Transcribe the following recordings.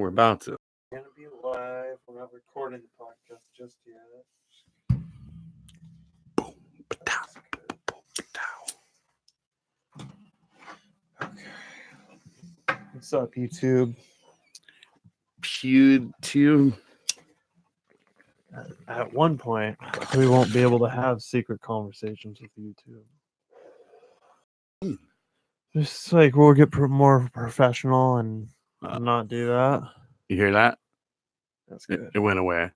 about to. We're gonna be live. We're not recording the podcast just yet. Boom, ba-dow, boom, ba-dow. Okay. What's up, YouTube? YouTube. At one point, we won't be able to have secret conversations with YouTube. Just like we'll get more professional and not do that. You hear that? That's good. It went away.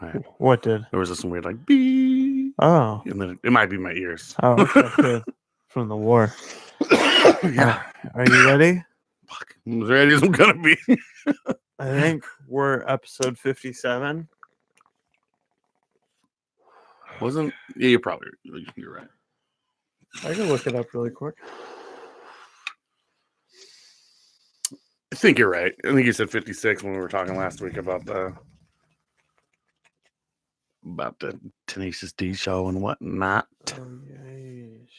Right. What did? There was this weird like beep. Oh. And then it might be my ears. Oh, okay, good. From the war. Yeah. Are you ready? Fuck. I'm as ready as I'm gonna be. I think we're episode 57. Yeah, you're right. I can look it up really quick. I think you're right. I think you said 56 when we were talking last week about the Tenacious D show and whatnot. Oh, yes.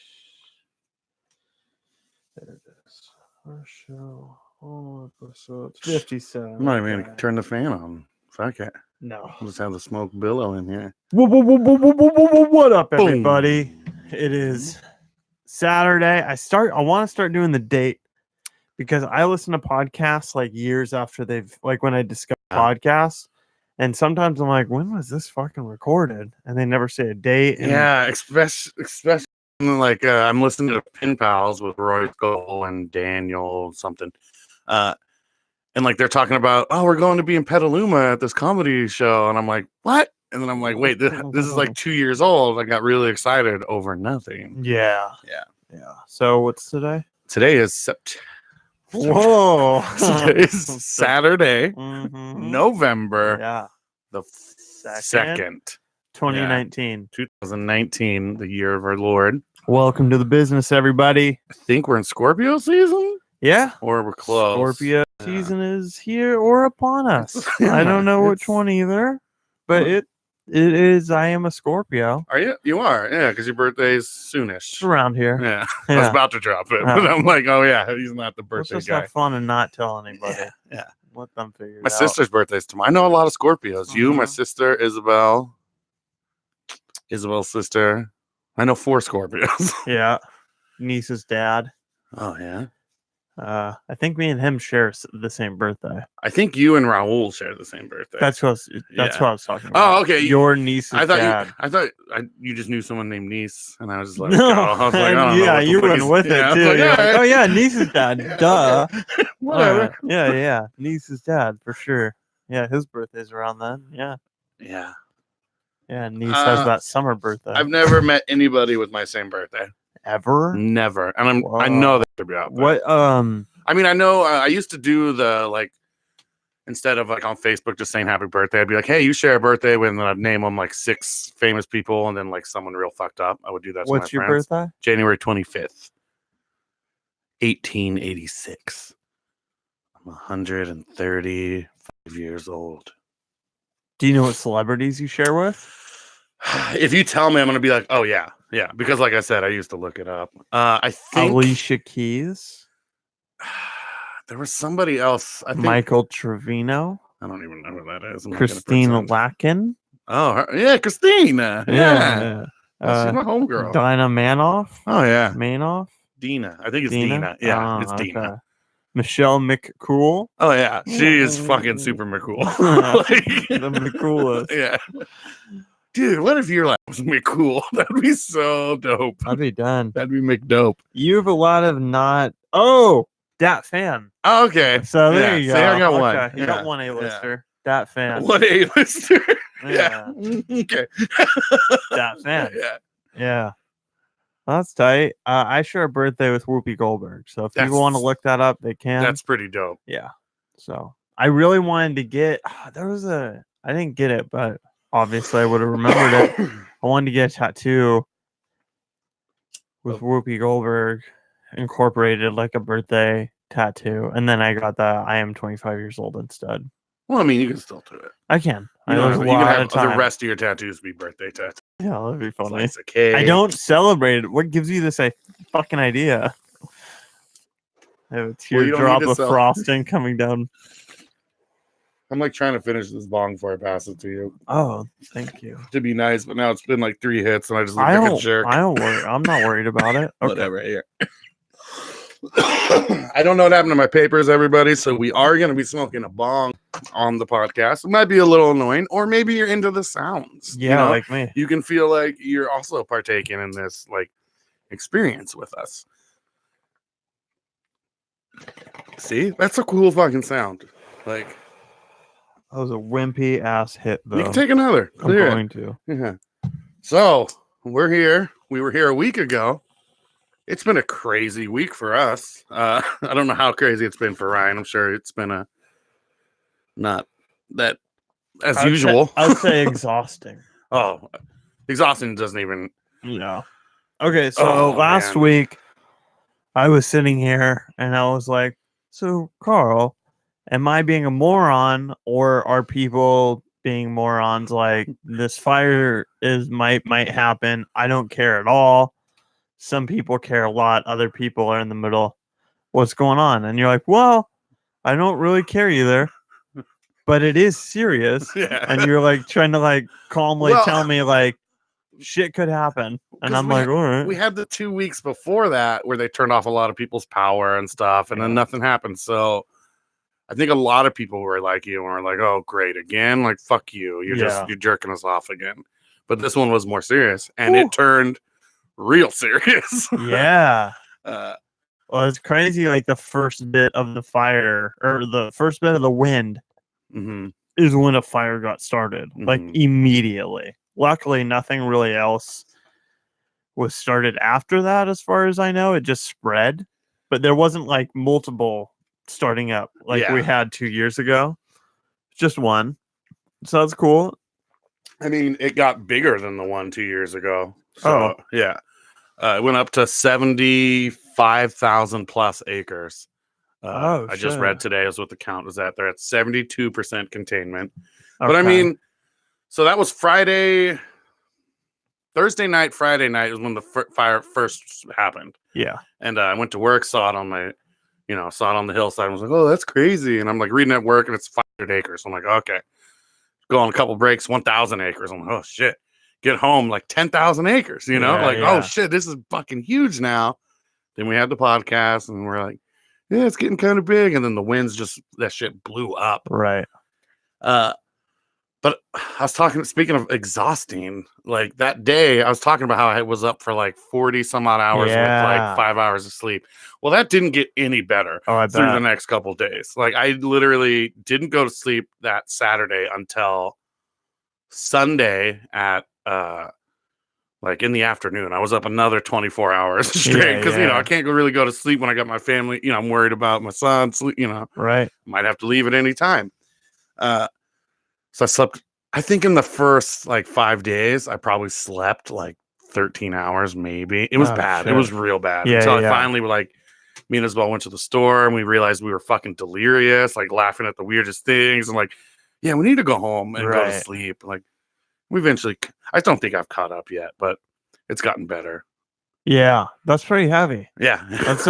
There it is. Our show. All episodes. 57. I'm not even gonna turn the fan on. Fuck it. No. I'll just have the smoke billow in here. What up, Boom. everybody? It is Saturday. I want to start doing the date because I listen to podcasts like years after when I discover podcasts, and sometimes I'm like, when was this fucking recorded? And they never say a date. And Yeah, especially like I'm listening to Pin Pals with Roy Cole and Daniel something. And like they're talking about, oh, we're going to be in Petaluma at this comedy show. And I'm like, what? And then I'm like, wait, this is like 2 years old. I got really excited over nothing. Yeah. So what's today? Today is Whoa. Today is Saturday, Mhm. November Yeah. the 2nd, 2019. 2019, the year of our Lord. Welcome to the business, everybody. I think we're in Scorpio season, Yeah. or we're close. Scorpio season is here or upon us. I don't know which one either, but it is. I am a Scorpio. Are you? You are, yeah, because your birthday's soonish. It's around here. Yeah. I was about to drop it, but I'm like, oh yeah, he's not the Let's birthday just guy. have fun and not tell anybody. Yeah. Let them figure My it out. sister's birthday's tomorrow. I know a lot of Scorpios. You, my sister, Isabel's sister. I know 4 Scorpios. Yeah. Niece's dad. Oh yeah. I think me and him share the same birthday. I think you and Raul share the same birthday. That's what I was talking about. Oh, okay. Your niece's dad. I thought you just knew someone named Niece, and I was just like, No. I was like, I don't know Yeah, what the you fuck went he's- with yeah, I it was too. like, You're all like, right. oh yeah, niece's dad. Duh. Whatever. Yeah. Niece's dad for sure. Yeah, his birthday's around then. Yeah. Yeah. Niece has that summer birthday. I've never met anybody with my same birthday. Ever? Never. And I know that should be out there. What? I mean, I know I used to do the like instead of like on Facebook just saying happy birthday, I'd be like, hey, you share a birthday with, and then I'd name them like 6 famous people and then like someone real fucked up. I would do that. What's to my your friends. birthday? January 25th, 1886. I'm 135 years old. Do you know what celebrities you share with? If you tell me, I'm gonna be like, oh yeah, because like I said, I used to look it up. I think Alicia Keys, there was somebody else. I think Michael Trevino, I don't even know who that is. I'm not gonna Christine pretend. Lakin. Oh, yeah, Christina. Yeah. She's my homegirl. Dinah Manoff. Oh, yeah. Manoff. Dina. I think it's Dina. Yeah, it's Dina. Okay. Michelle McCool. Oh, yeah. She is fucking super McCool. The McCoolest. Yeah. Dude, what if your life was McCool? That'd be so dope. I'd be done. That'd be McDope. You have a lot of not. Oh, Dat fan. Oh, okay. So there you go. See, I got one. Okay. You got one A-lister. Dat fan. One A-lister. Yeah. Okay. Dat fan. Yeah. Yeah. That's tight. I share a birthday with Whoopi Goldberg. So if people want to look that up, they can. That's pretty dope. Yeah. So I really wanted to get. I didn't get it, but obviously I would have remembered it. I wanted to get a tattoo with Whoopi Goldberg incorporated, like a birthday tattoo, and then I got the I am 25 years old instead. Well, I mean, you can still do it. I can. You There's a can lot have of time. the rest of your tattoos be birthday tattoos. Yeah, that'd be funny. Slice of cake. I don't celebrate it. What gives you this fucking idea? I have a Well, you don't need teardrop to of sell- frosting coming down. I'm like trying to finish this bong before I pass it to you Oh, thank you. to be nice, but now it's been like 3 hits and I just look I like a don't. jerk. I don't worry. I'm not worried about it. Okay. Whatever. Here. I don't know what happened to my papers, everybody. So we are going to be smoking a bong on the podcast. It might be a little annoying, or maybe you're into the sounds. Yeah, you know? like me. You can feel like you're also partaking in this like experience with us. See, that's a cool fucking sound. Like, That was a wimpy ass hit, though. you can take another. I'm Clear it. going to. Yeah. So we're here. We were here a week ago. It's been a crazy week for us. I don't know how crazy it's been for Ryan. I'm sure it's been a not that as usual. I'd say exhausting. Oh, exhausting doesn't even. Yeah. Okay, so Oh, last man. week I was sitting here and I was like, so Carl, am I being a moron or are people being morons? Like this fire might happen. I don't care at all. Some people care a lot, other people are in the middle. What's going on? And you're like, well, I don't really care either. But it is serious. Yeah. And you're like trying to like calmly Well- tell me like shit could happen. And 'Cause I'm we like, all right. We had the 2 weeks before that where they turned off a lot of people's power and stuff, and then Yeah. nothing happened. So I think a lot of people were like you and were like, "Oh, great, again! Like, fuck you! Yeah. You're jerking us off again." But this one was more serious, and Whew. it turned real serious. Yeah. Uh, Well, it's crazy. Like the first bit of the fire or the first bit of the wind mhm. is when a fire got started, like Mhm. immediately. Luckily, nothing really else was started after that, as far as I know. It just spread, but there wasn't like multiple starting up like we Yeah. had 2 years ago. Just one. So that's cool. I mean, it got bigger than the one 2 years ago. So Oh. yeah, it went up to 75,000 plus acres. Oh, I just shit. read today is what the count was at. They're at 72% containment. But I Okay. mean, so that was Thursday night, Friday night is when the fire first happened. yeah. And I went to work, saw it on the hillside. I was like, oh, that's crazy. And I'm like reading at work and it's 500 acres. I'm like, okay. Go on a couple breaks, 1,000 acres. I'm like, oh, shit. Get home, like 10,000 acres, you know? Yeah, like, yeah. oh, shit, this is fucking huge now. Then we had the podcast and we're like, yeah, it's getting kind of big. And then the winds that shit blew up. Right. But I was speaking of exhausting, like that day, I was talking about how I was up for like 40 some odd hours with Yeah. like 5 hours of sleep. Well, that didn't get any better Oh, I through the bet. next couple days. Like I literally didn't go to sleep that Saturday until Sunday at like in the afternoon. I was up another 24 hours straight because yeah. I can't really go to sleep when I got my family. I'm worried about my son. Sleep, Right. might have to leave at any time. So I slept, I think in the first like 5 days, I probably slept like 13 hours, maybe. It was Oh, bad. It shit. was real bad. Yeah, Until yeah. I finally me and Isabel went to the store and we realized we were fucking delirious, like laughing at the weirdest things. And like, yeah, we need to go home and go to Right. sleep. Like, we eventually, I don't think I've caught up yet, but it's gotten better. Yeah. That's pretty heavy. Yeah. That's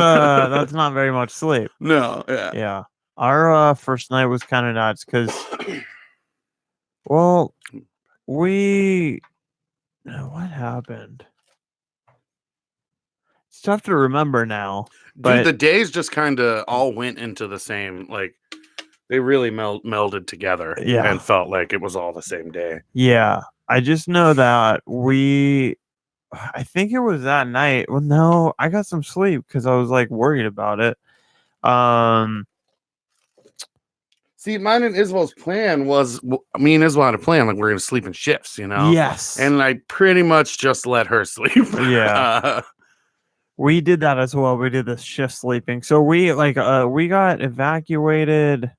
not very much sleep. No, yeah. Yeah. Our first night was kind of nuts because, well, what happened? It's tough to remember now. But Dude, the days just kind of all went into the same, like, they really melded together Yeah. and felt like it was all the same day. yeah, I just know that I think it was that night. Well, no, I got some sleep because I was like worried about it. See, mine and Isabel's plan was, me and Isabel had a plan, like we're going to sleep in shifts, Yes. And I pretty much just let her sleep. Yeah. We did that as well. We did this shift sleeping. So we got evacuated.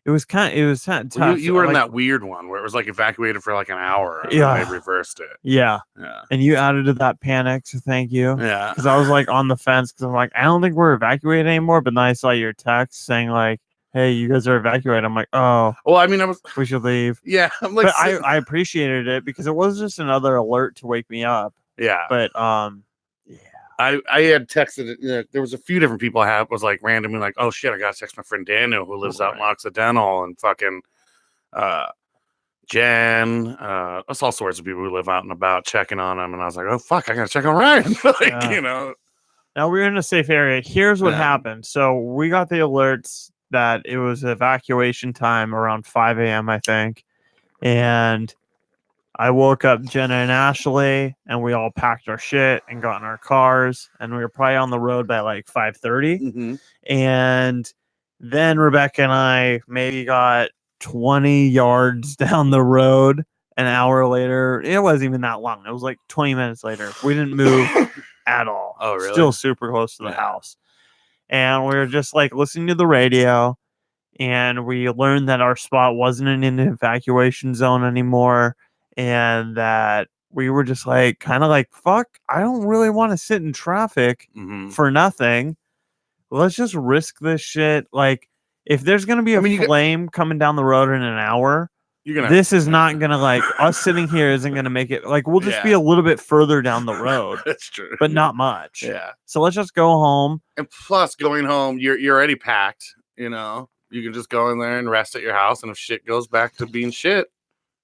It was kind of tough. You were in like, that weird one where it was like evacuated for like an hour. And Yeah. then they reversed it. Yeah. Yeah. And you added to that panic, so thank you. Yeah. Because I was like on the fence because I'm like, I don't think we're evacuated anymore. But then I saw your text saying like, hey, you guys are evacuated. I'm like, oh, Well, I mean, we should leave. yeah. I'm like, But I appreciated it because it was just another alert to wake me up. yeah. But I had texted it. There was a few different people I had was like randomly like, oh shit, I gotta text my friend Daniel who lives out in Occidental, and fucking Jen, that's all sorts of people who live out and about checking on him. And I was like, oh fuck, I gotta check on Ryan. Now we're in a safe area. Here's what Yeah. happened. So we got the alerts that it was evacuation time around 5 a.m. I think, and I woke up Jenna and Ashley, and we all packed our shit and got in our cars, and we were probably on the road by like 5:30. Mm-hmm. And then Rebecca and I maybe got 20 yards down the road. An hour later, it wasn't even that long. It was like 20 minutes later. We didn't move at all. Oh, really? Still super close to the house. And we were just like listening to the radio, and we learned that our spot wasn't in an evacuation zone anymore, and that we were just like kind of like, fuck, I don't really want to sit in traffic for nothing. Let's just risk this shit. Like, if there's gonna be a flame coming down the road in an hour, this is not gonna, like, us sitting here isn't gonna make it. Like, we'll just be a little bit further down the road. That's true, but not much. Yeah. So let's just go home. And plus, going home, you're already packed. You know, you can just go in there and rest at your house, and if shit goes back to being shit,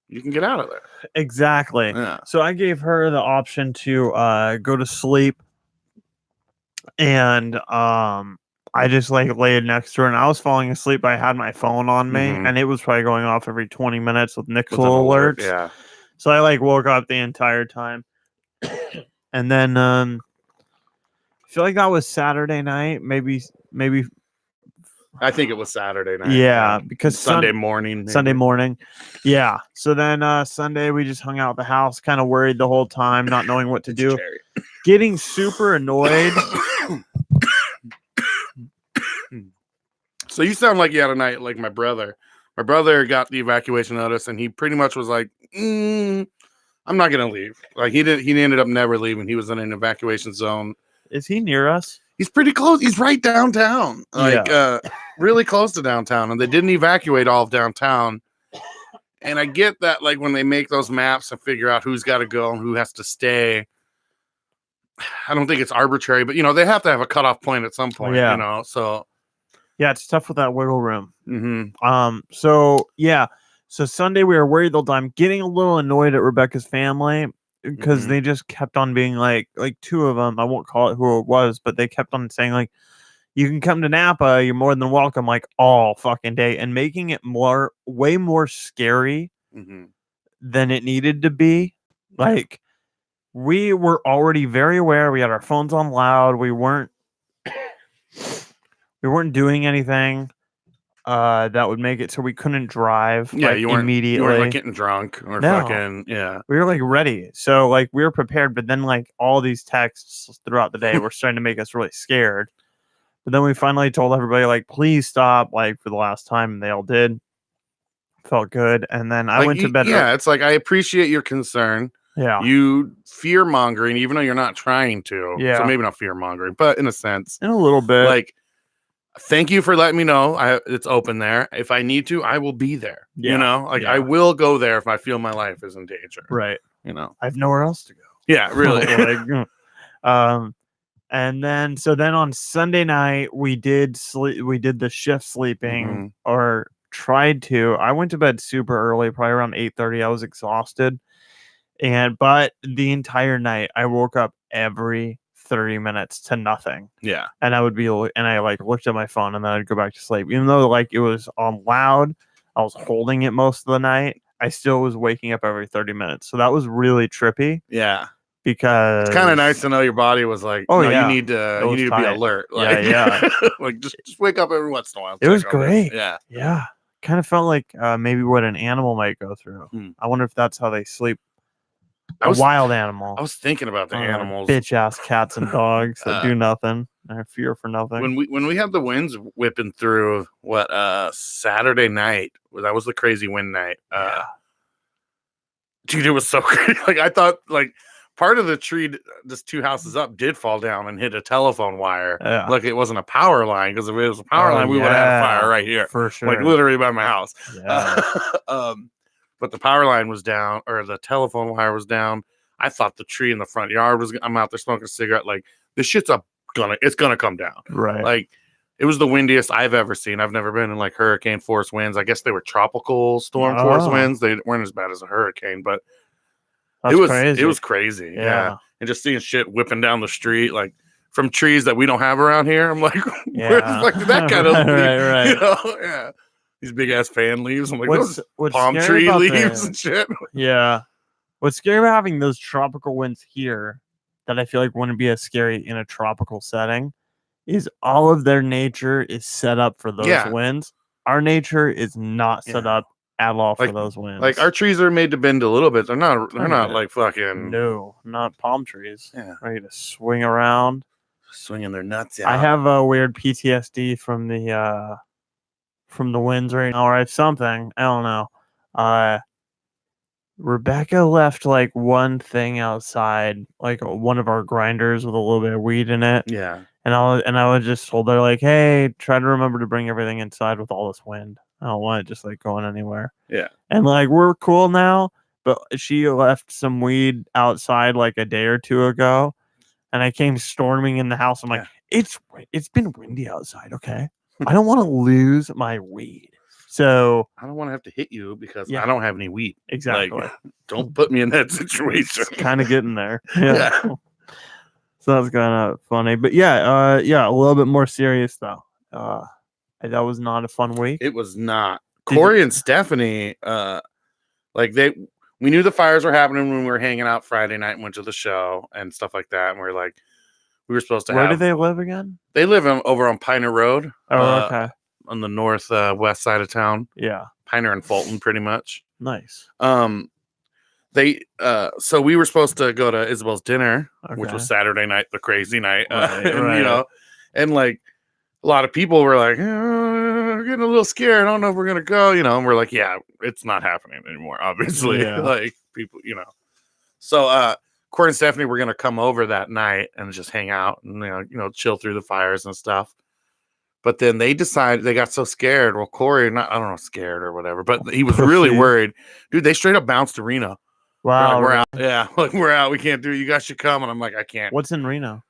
you can get out of there. Exactly. Yeah. So I gave her the option to go to sleep, and I just like laid next to her, and I was falling asleep. I had my phone on me, and it was probably going off every 20 minutes with Nixle alerts. Yeah. So I like woke up the entire time, and then I feel like that was Saturday night, maybe. I think it was Saturday night. Yeah, because Sunday morning. Maybe. Sunday morning. Yeah. So then Sunday we just hung out at the house, kind of worried the whole time, not knowing what to do, getting super annoyed. So you sound like you had a night like my brother. My brother got the evacuation notice, and he pretty much was like, I'm not gonna leave. Like he ended up never leaving. He was in an evacuation zone. Is he near us? He's pretty close. He's right downtown. Like really close to downtown. And they didn't evacuate all of downtown. And I get that, like, when they make those maps and figure out who's got to go and who has to stay, I don't think it's arbitrary, but, you know, they have to have a cutoff point at some point, you know, so. Yeah, it's tough with that wiggle room. So, yeah. So Sunday we were worried the whole time, getting a little annoyed at Rebecca's family because they just kept on being like two of them. I won't call it who it was, but they kept on saying, like, you can come to Napa. You're more than welcome, like, all fucking day, and making it way more scary than it needed to be. Like, we were already very aware. We had our phones on loud. We weren't doing anything that would make it so we couldn't drive. Yeah, like, you weren't immediately. You weren't like getting drunk or fucking We were like ready, so like we were prepared. But then like all these texts throughout the day were starting to make us really scared. But then we finally told everybody, like, please stop, like, for the last time, and they all did. Felt good, and then I went to bed. Yeah, it's like, I appreciate your concern. Yeah, you fear mongering, even though you're not trying to. Yeah, so maybe not fear mongering, but in a sense, in a little bit, like. Thank you for letting me know. It's open there. If I need to, I will be there. You know, like I will go there if I feel my life is in danger. Right. You know, I have nowhere else to go. Yeah, really. And then on Sunday night we did sleep. We did the shift sleeping or tried to. I went to bed super early, probably around 8:30. I was exhausted, but the entire night I woke up every 30 minutes to nothing. Yeah. And I like looked at my phone, and then I'd go back to sleep. Even though like it was on loud, I was holding it most of the night. I still was waking up every 30 minutes. So that was really trippy. Yeah. Because it's kind of nice to know your body was like, you need to be alert. Like, like just wake up every once in a while. It was great. Yeah. Yeah. Kind of felt like maybe what an animal might go through. I wonder if that's how they sleep. A wild animal. I was thinking about the animals. Bitch ass cats and dogs that do nothing. I fear for nothing. When we had the winds whipping through Saturday night, that was the crazy wind night. Dude, it was so crazy. Like I thought, like part of the tree just 2 houses up did fall down and hit a telephone wire. Yeah. Like it wasn't a power line, because if it was a power line, we would have had a fire right here. For sure. Like literally by my house. Yeah. But the power line was down, or the telephone wire was down. I thought the tree in the front yard I'm out there smoking a cigarette. Like this shit's it's gonna come down. Right. Like, it was the windiest I've ever seen. I've never been in like hurricane force winds. I guess they were tropical storm force winds. They weren't as bad as a hurricane, but That's crazy. It was crazy. Yeah. And just seeing shit whipping down the street, like from trees that we don't have around here. I'm like, where the fuck did that kind of right. You know? Yeah. These big ass fan leaves. I'm like, What's those palm tree leaves and shit. Yeah. What's scary about having those tropical winds here that I feel like wouldn't be as scary in a tropical setting is all of their nature is set up for those winds. Our nature is not set up at all for those winds. Like, our trees are made to bend a little bit. They're not like fucking. No, not palm trees. Yeah. Ready to swing around. Swinging their nuts out. I have a weird PTSD from the winds right now, or something. I don't know. Rebecca left like one thing outside, like one of our grinders with a little bit of weed in it. Yeah. And I was just told her like, hey, try to remember to bring everything inside with all this wind. I don't want it just like going anywhere. Yeah. And like we're cool now, but she left some weed outside like a day or two ago, and I came storming in the house. I'm like, it's been windy outside, okay? I don't want to lose my weed. So I don't want to have to hit you because I don't have any weed. Exactly. Like, don't put me in that situation. Kind of getting there. Yeah. So that's kind of funny. But yeah, a little bit more serious though. That was not a fun week. It was not. Corey and Stephanie, we knew the fires were happening when we were hanging out Friday night and went to the show and stuff like that. And we were supposed to Where do they live again? They live over on Piner Road. Oh, okay. On the north west side of town. Yeah. Piner and Fulton, pretty much. Nice. So we were supposed to go to Isabel's dinner, which was Saturday night, the crazy night. Right. You know, and like a lot of people were like, we're getting a little scared. I don't know if we're gonna go, you know, and we're like, yeah, it's not happening anymore, obviously. Yeah. Like people, you know. So Corey and Stephanie were gonna come over that night and just hang out and you know, chill through the fires and stuff. But then they decided, they got so scared. Well, Corey, I don't know, scared or whatever, but he was really worried. Dude, they straight up bounced to Reno. Wow. Like, we're out. Yeah. Like, we're out. We can't do it. You guys should come. And I'm like, I can't. What's in Reno?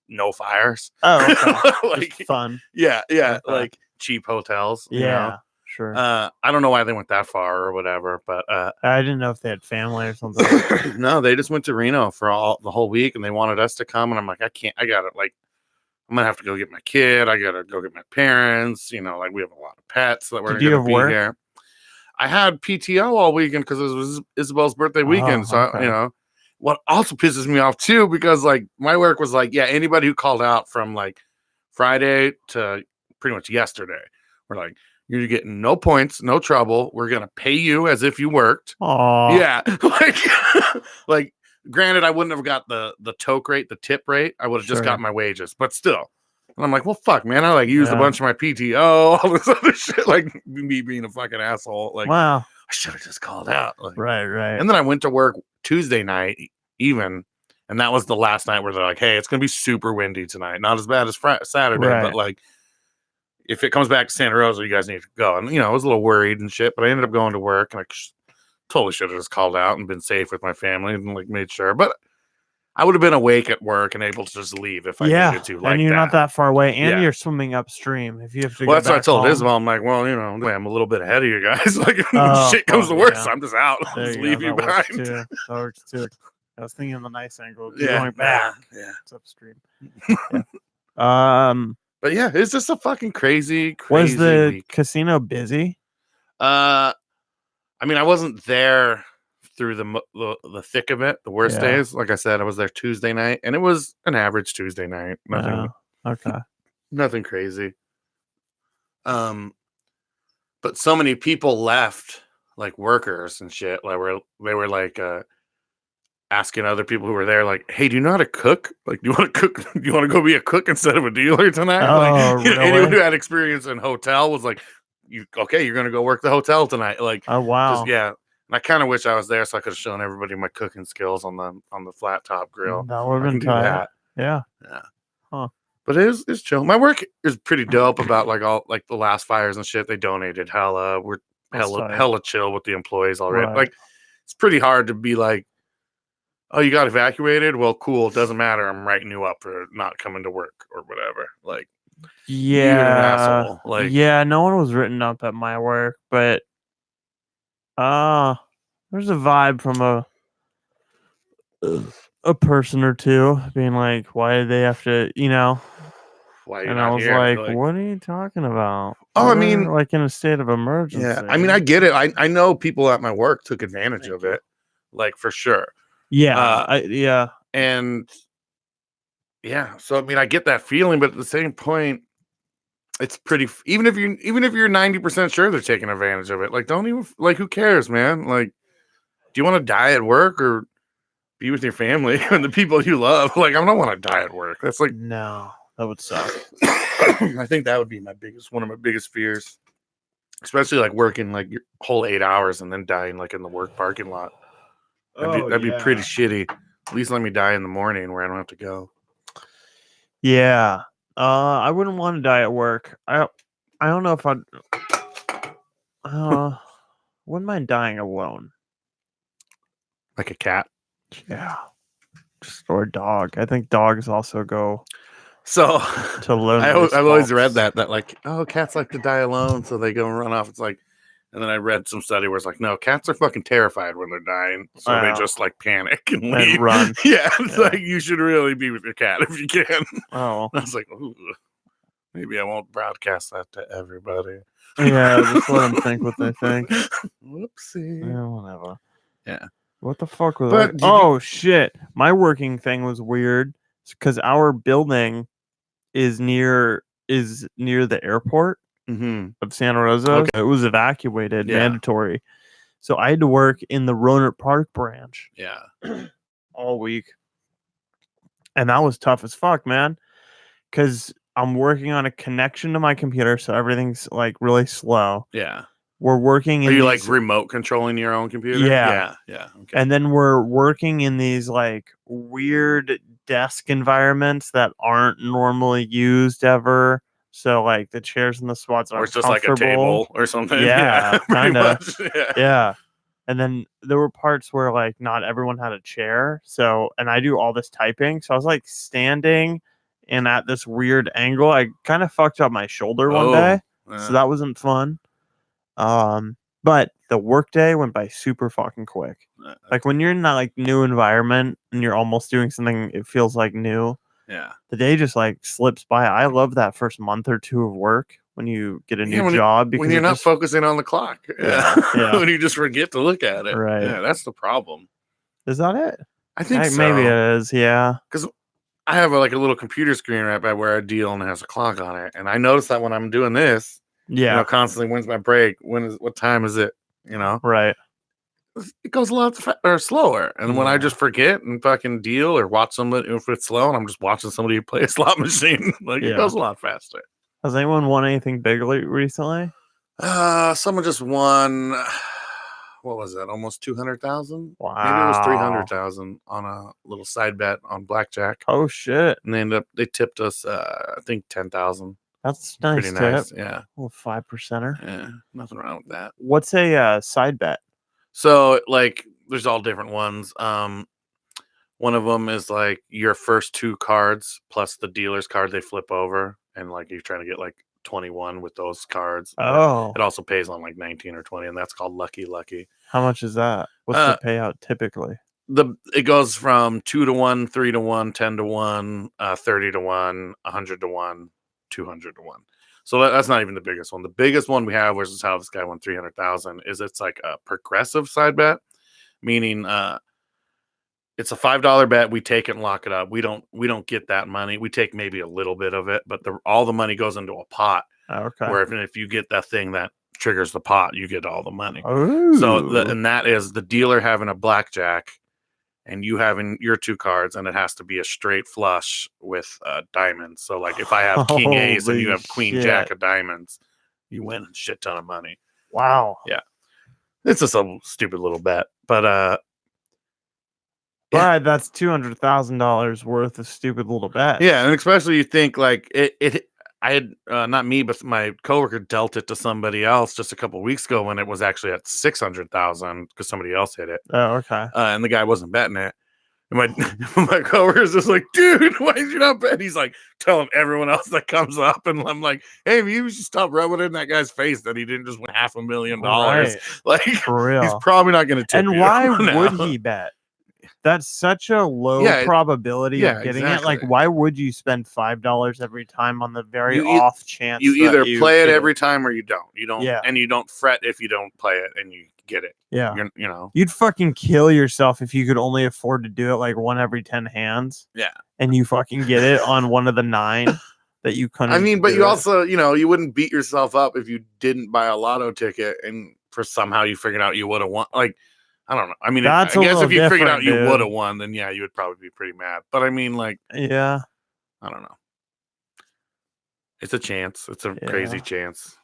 No fires. Oh, okay. Like, just fun. Yeah. Yeah. Okay. Like cheap hotels. Yeah. You know? Sure. I don't know why they went that far or whatever, but I didn't know if they had family or something. No, they just went to Reno for the whole week and they wanted us to come. And I'm like, I can't. I got it. Like, I'm gonna have to go get my kid. I gotta go get my parents. You know, like we have a lot of pets that we're gonna be here. I had PTO all weekend because it was Isabel's birthday weekend. So you know, what also pisses me off too, because like my work was like, yeah, anybody who called out from like Friday to pretty much yesterday, we're like, you're getting no points, no trouble. We're gonna pay you as if you worked. Aww. Yeah, like. Granted, I wouldn't have got the toke rate, the tip rate. I would have just got my wages, but still. And I'm like, well, fuck, man. I like used a bunch of my PTO, all this other shit, like me being a fucking asshole. Like, wow, I should have just called out. Like, right. And then I went to work Tuesday night, even, and that was the last night where they're like, hey, it's gonna be super windy tonight. Not as bad as Saturday, but like, if it comes back to Santa Rosa, you guys need to go. And I was a little worried and shit, but I ended up going to work and totally should have just called out and been safe with my family and like made sure, but I would have been awake at work and able to just leave if I needed to. Like, and you're not that far away, and you're swimming upstream. If you have to, well, that's what I told Isabel. I'm like, well, I'm a little bit ahead of you guys. Like, shit comes to worse, I'm just out. I'll just leave you behind. That works too. I was thinking of the nice angle. Going back, it's upstream. But yeah, it's just a fucking crazy. Was the week. Casino busy? I mean, I wasn't there through the thick of it, the worst days. Like I said, I was there Tuesday night, and it was an average Tuesday night. Nothing. Nothing crazy. But so many people left, like workers and shit. Like they were like asking other people who were there, like, "Hey, do you know how to cook? Like, do you want to cook? Do you want to go be a cook instead of a dealer tonight?" Really? Anyone who had experience in hotel was like, you're going to go work the hotel tonight. Like, oh wow, and I kind of wish I was there so I could have shown everybody my cooking skills on the flat top grill. That would have been tight. Yeah. Huh. But it's chill. My work is pretty dope about like all like the last fires and shit. They donated hella. We're hella chill with the employees already. Right. Like, it's pretty hard to be like, oh, you got evacuated? Well, cool. It doesn't matter. I'm writing you up for not coming to work or whatever. Like, you're an Yeah. asshole. Like, Yeah, no one was written up at my work, but there's a vibe from a person or two being like, why did they have to, why are you and I not was here? like, Like, what are you talking about? oh, I We're mean, like in a state of emergency. yeah. I mean, I get it. I know people at my work took advantage of it, like for sure. Yeah, Uh, And yeah, so I mean, I get that feeling, but at the same point, it's pretty. Even if you're 90% sure they're taking advantage of it, like don't even like who cares, man? Like, do you want to die at work or be with your family and the people you love? Like, I don't want to die at work. That's like, no, that would suck. I think that would be one of my biggest fears, especially like working like your whole 8 hours and then dying like in the work parking lot. That'd be pretty shitty. At least let me die in the morning where I don't have to go. Yeah. I wouldn't want to die at work. I don't know if I'd wouldn't mind dying alone. Like a cat. Yeah. Just or a dog. I think dogs also go So to lonely I've always read spots. that like, oh, cats like to die alone, so they go and run off. It's like, and then I read some study where it's like, no, cats are fucking terrified when they're dying, so they Wow. just like panic and And leave. run. Yeah, it's Yeah. like you should really be with your cat if you can. Oh. I was like, ooh, maybe I won't broadcast that to everybody. Yeah, just let them think what they think. Whoopsie. Yeah, whatever. Yeah. What the fuck was But I? did you- Oh shit! My working thing was weird because our building is near the airport Mhm. of Santa Rosa. Okay. It was evacuated, Yeah. mandatory. So I had to work in the Rohnert Park branch Yeah. all week, and that was tough as fuck, man. Because I'm working on a connection to my computer, so everything's like really slow. Yeah. We're working in Are you these, like remote controlling your own computer? Yeah. Yeah. Okay. and then we're working in these like weird desk environments that aren't normally used ever. So like the chairs and the spots or aren't it's just like a comfortable. table or something. Yeah, pretty kinda. much. Yeah. Yeah. And then there were parts where like not everyone had a chair. So and I do all this typing. So I was like standing and at this weird angle. I kind of fucked up my shoulder one day. So that wasn't fun. But the workday went by super fucking quick. Like when you're in that like new environment and you're almost doing something, it feels like new. yeah. The day just like slips by. I love that first month or two of work when you get a Yeah, new job because when you're it not just, focusing on the clock. Yeah, yeah. When you just forget to look at it. Right. Yeah, that's the problem. is that it? I think so. Maybe it is. Yeah. I have like a little computer screen right by where I deal and it has a clock on it. And I notice that when I'm doing this, Yeah. constantly, when's my break? What time is it? Right. It goes a lot slower. And when I Yeah. just forget and fucking deal or watch somebody, if it's slow and I'm just watching somebody play a slot machine, like Yeah. it goes a lot faster. Has anyone won anything big recently? Someone just won. What was that? Almost 200,000. Wow. Maybe it was 300,000 on a little side bet on blackjack, Oh shit. and they tipped us. I think 10,000. That's nice. Pretty Tip. nice. Yeah. Well, 5%er. Yeah. Nothing wrong with that. What's a side bet? So like, there's all different ones. One of them is like your first two cards plus the dealer's card they flip over, and like you're trying to get like 21 with those cards. Oh, It also pays on like 19 or 20, and that's called Lucky. how much is that? What's the payout typically? It goes from 2 to 1, 3 to 1, 10 to 1, 30 to 1, 100 to 1, 200 to 1. So that's not even the biggest one. The biggest one we have, which is how this guy won 300,000, is it's like a progressive side bet, meaning it's a $5 bet. We take it and lock it up. We don't get that money. We take maybe a little bit of it, but all the money goes into a pot. Okay. Where if you get that thing that triggers the pot, you get all the money. Oh. So and that is the dealer having a blackjack, and you having your two cards, and it has to be a straight flush with diamonds. So like if I have king ace and you have queen jack of diamonds, you win a shit ton of money. Wow. Yeah. It's just a stupid little bet, but But that's $200,000 worth of stupid little bet. yeah, and especially you think like it I had not me, but my coworker dealt it to somebody else just a couple weeks ago when it was actually at 600,000 because somebody else hit it. Oh, okay. And the guy wasn't betting it. And my coworker's just like, dude, why did you not bet? He's like telling everyone else that comes up, and I'm like, hey, maybe you should stop rubbing it in that guy's face that he didn't just win $500,000. Right. Like, For real. he's probably not going to tip And you why now. would he bet? That's such a low Yeah, probability yeah, of getting it. Like, exactly. why would you spend $5 every time on the very You e- off chance You either that play it get every time or you don't. You don't, Yeah. and you don't fret if you don't play it and you get it. Yeah. You know. You'd fucking kill yourself if you could only afford to do it like one every 10 hands. Yeah. And you fucking get it on one of the 9 that you couldn't. I mean, but do you it. also, you wouldn't beat yourself up if you didn't buy a lotto ticket and for somehow you figured out you would have won. Like, I don't know. I mean, That's I a guess little if you figured out different, you would have dude. won, then yeah, you would probably be pretty mad. But I mean, like, Yeah. I don't know. It's a chance. It's a crazy chance.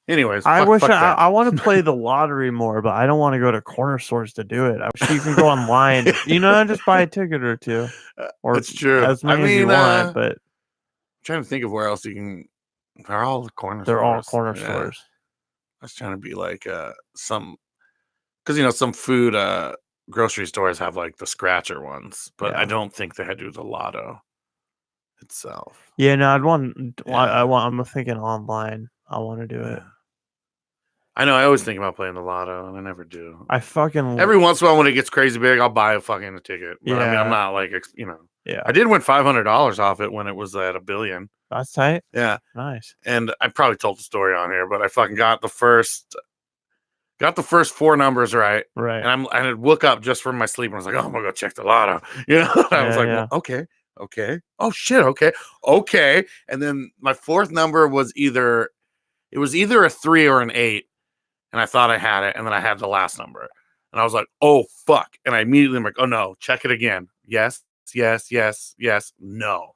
Anyways, I wish fuck that. I want to play the lottery more, but I don't want to go to corner stores to do it. I wish you can go online, just buy a ticket or two, or It's true. as many as you want. But I'm trying to think of where else you can. They're all corner they're all stores. corner Yeah. stores. I was trying to be like some, because some food grocery stores have like the scratcher ones, but I Yeah. don't think they had to do the lotto itself. Yeah, no, I'd want. Yeah. I'm thinking online. I want to do it. Yeah. I know. I always think about playing the lotto, and I never do. I fucking Every once in a while, when it gets crazy big, I'll buy a fucking ticket. But I mean, I'm Yeah. not like yeah. I did win $500 off it when it was at $1 billion. That's tight. Yeah, Nice. and I probably told the story on here, but I fucking got the first 4 numbers right. Right. And I had woke up just from my sleep and I was like, oh, I'm gonna go check the lotto. I was like, Yeah. well, okay. Oh shit, okay. And then my 4th number was either a 3 or an 8, and I thought I had it, and then I had the last number, and I was like, oh fuck, and I immediately am like, oh no, check it again. Yes, no.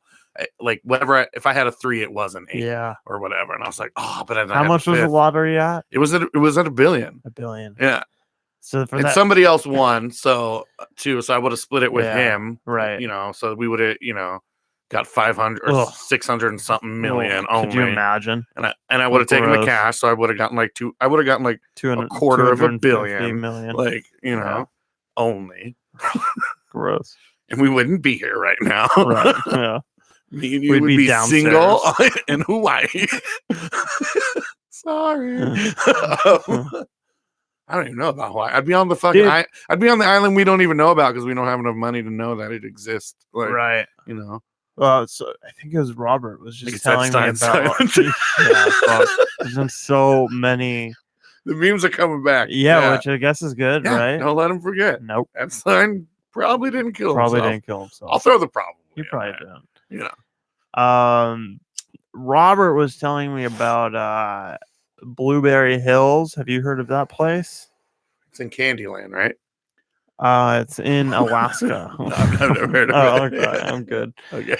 Like whatever. If I had a 3, it was an 8. Yeah. Or whatever, and I was like, oh, but How much was the lottery at? It was at $1 billion. $1 billion. Yeah. So for And that, somebody else won, so I would have split it with him, right. So we would have, got 500 or 600 and something million only. Could you imagine? And I would have taken the Gross. cash, so I would have gotten like a quarter of $1 billion, million. only. Gross. And we wouldn't be here right now. Right. Yeah. Me and you We'd would be be downstairs. single in Hawaii. Sorry. I don't even know about Hawaii. I'd be on the fucking. I'd be on the island we don't even know about because we don't have enough money to know that it exists. Like, Right. Well, so I think it was Robert was just it's telling me Epstein's about. Island. There's been so many. The memes are coming back. Yeah, which I guess is good, Yeah, right? Don't let him forget. Nope. Epstein probably didn't kill himself. Didn't kill himself. I'll throw the problem. He probably didn't. Yeah. Robert was telling me about Blueberry Hills. Have you heard of that place? It's in Candyland, right? It's in Alaska. No, I've never heard of Oh, it. okay. I'm good. Okay.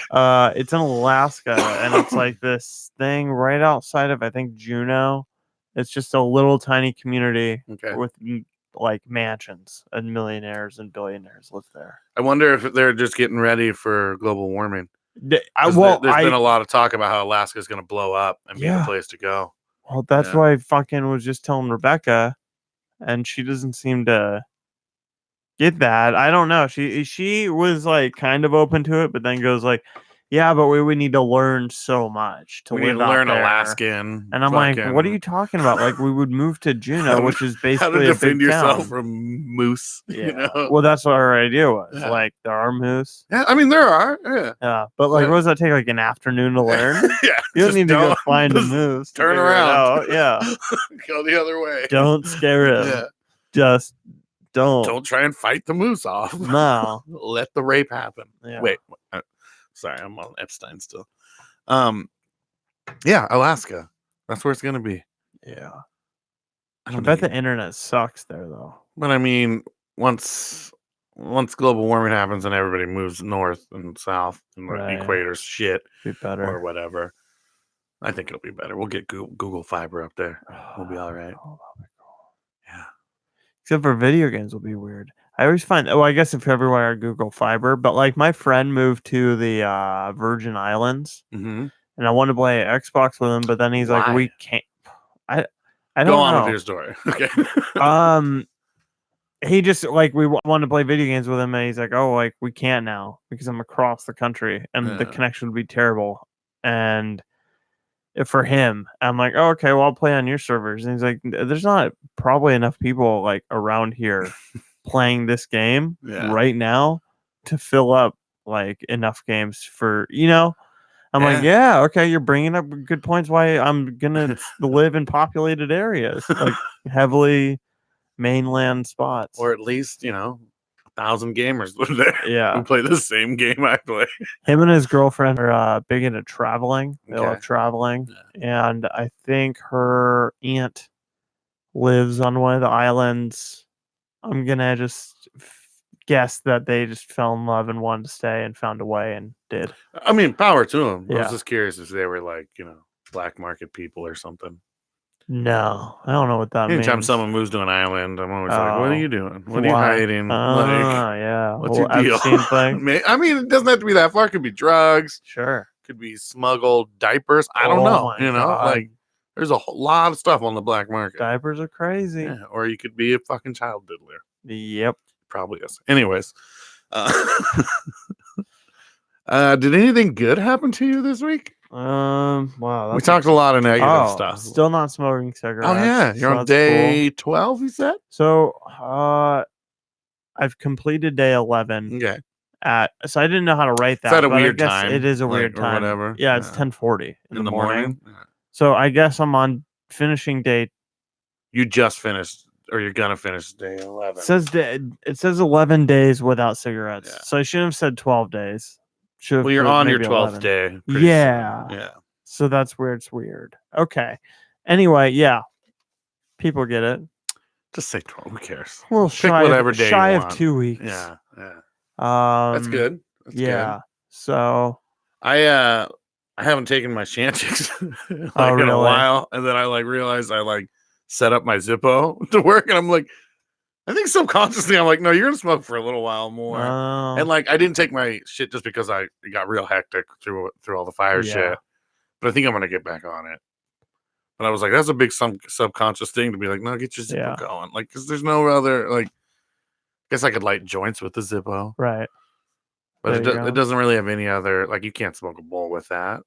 It's in Alaska, and it's like this thing right outside of, I think, Juneau. It's just a little tiny community Okay. with like mansions, and millionaires and billionaires live there. I wonder if they're just getting ready for global warming. There's been a lot of talk about how Alaska is going to blow up and be the place to go. Well, that's why I fucking was just telling Rebecca, and she doesn't seem to get that. I don't know. She was like kind of open to it, but then goes like, yeah, but we would need to learn so much to We need live to out learn there. Alaskan. And I'm like, what are you talking about? Like, we would move to Juneau, which is How basically to a big defend yourself town. from moose? Yeah. Well, that's what our idea was. Yeah. Like, there are moose. Yeah, I mean there are. Yeah. Yeah, but like, Yeah. what does that take? Like an afternoon to learn? Yeah. You don't just need to go don't- find a just moose. to turn figure it around. out. Yeah. Go the other way. Don't scare him. Yeah. Just don't. Don't try and fight the moose off. No. Let the rape happen. Yeah. Wait. Sorry, I'm on Epstein still. Yeah, Alaska. That's where it's gonna be. Yeah. I I don't bet know. the internet sucks there though. But I mean, once global warming happens and everybody moves north and south and Right. the equator's shit Be or better. whatever, I think it'll be better. We'll get Google Fiber up there. We'll be all right. Oh, that'll be cool. Yeah. Except for video games will be weird. I always find, I guess if everywhere Google Fiber, but like my friend moved to the Virgin Islands, Mm-hmm. and I wanted to play Xbox with him, but then he's like, Why? we can't. I don't Go on know. with your story. Okay. he just like wanted to play video games with him, and he's like, "Oh, like we can't now because I'm across the country, and the Yeah. connection would be terrible." And for him, I'm like, "Oh, okay, well, I'll play on your servers." And he's like, "There's not probably enough people like around here playing this game Yeah. right now to fill up like enough games for you know." I'm like, yeah, okay, you're bringing up good points. Why I'm gonna live in populated areas, like heavily mainland spots. Or at least, 1,000 gamers live there Yeah, who play the same game I play. him and his girlfriend are big into traveling. They love Okay. traveling, and I think her aunt lives on one of the islands. I'm gonna just guess that they just fell in love and wanted to stay and found a way and did. I mean, power to them. I Yeah. was just curious if they were like, black market people or something. No, I don't know what that Anytime means. someone moves to an island, I'm always like, what are Oh, you doing? What are you why? hiding? Yeah. What's your Little deal? Epstein thing. I mean, it doesn't have to be that far. It could be drugs. Sure. Could be smuggled diapers. I don't Oh know. my God. Like there's a whole lot of stuff on the black market. Diapers are crazy. Yeah, or you could be a fucking child diddler. Yep. Probably is. Anyways, did anything good happen to you this week? Wow. We talked a lot of negative stuff. Still not smoking cigarettes. Oh yeah, you're so on that's cool. day 12. You said. So, I've completed day 11 Okay. so I didn't know how to write that. Is that a but I weird guess time? It is a Like, weird or time. whatever? Yeah, it's Yeah. 10:40 in the morning. Yeah. So I guess I'm on finishing day. You just finished, or you're gonna finish day 11. It says 11 days without cigarettes. Yeah. So I shouldn't have said 12 days. Should have Well, you're put on your maybe 12th 11. day. pretty Yeah. soon. Yeah. So that's where it's weird. Okay. Anyway, yeah. People get it. Just say 12. Who cares? Well, Pick whatever day you shy of want. 2 weeks. Yeah. Yeah. That's That's good. That's yeah. good. So I haven't taken my Chantix in really? a while, and then I realized I set up my Zippo to work, and I'm like, I think subconsciously I'm like, no, you're gonna smoke for a little while more. And I didn't take my shit just because it got real hectic through all the fire Yeah. shit. But I think I'm gonna get back on it. But I was like, that's a big subconscious thing to be like, no, get your Zippo going, because there's no other I guess I could light joints with the Zippo, right. but There you go. it doesn't really have any other you can't smoke a bowl with that.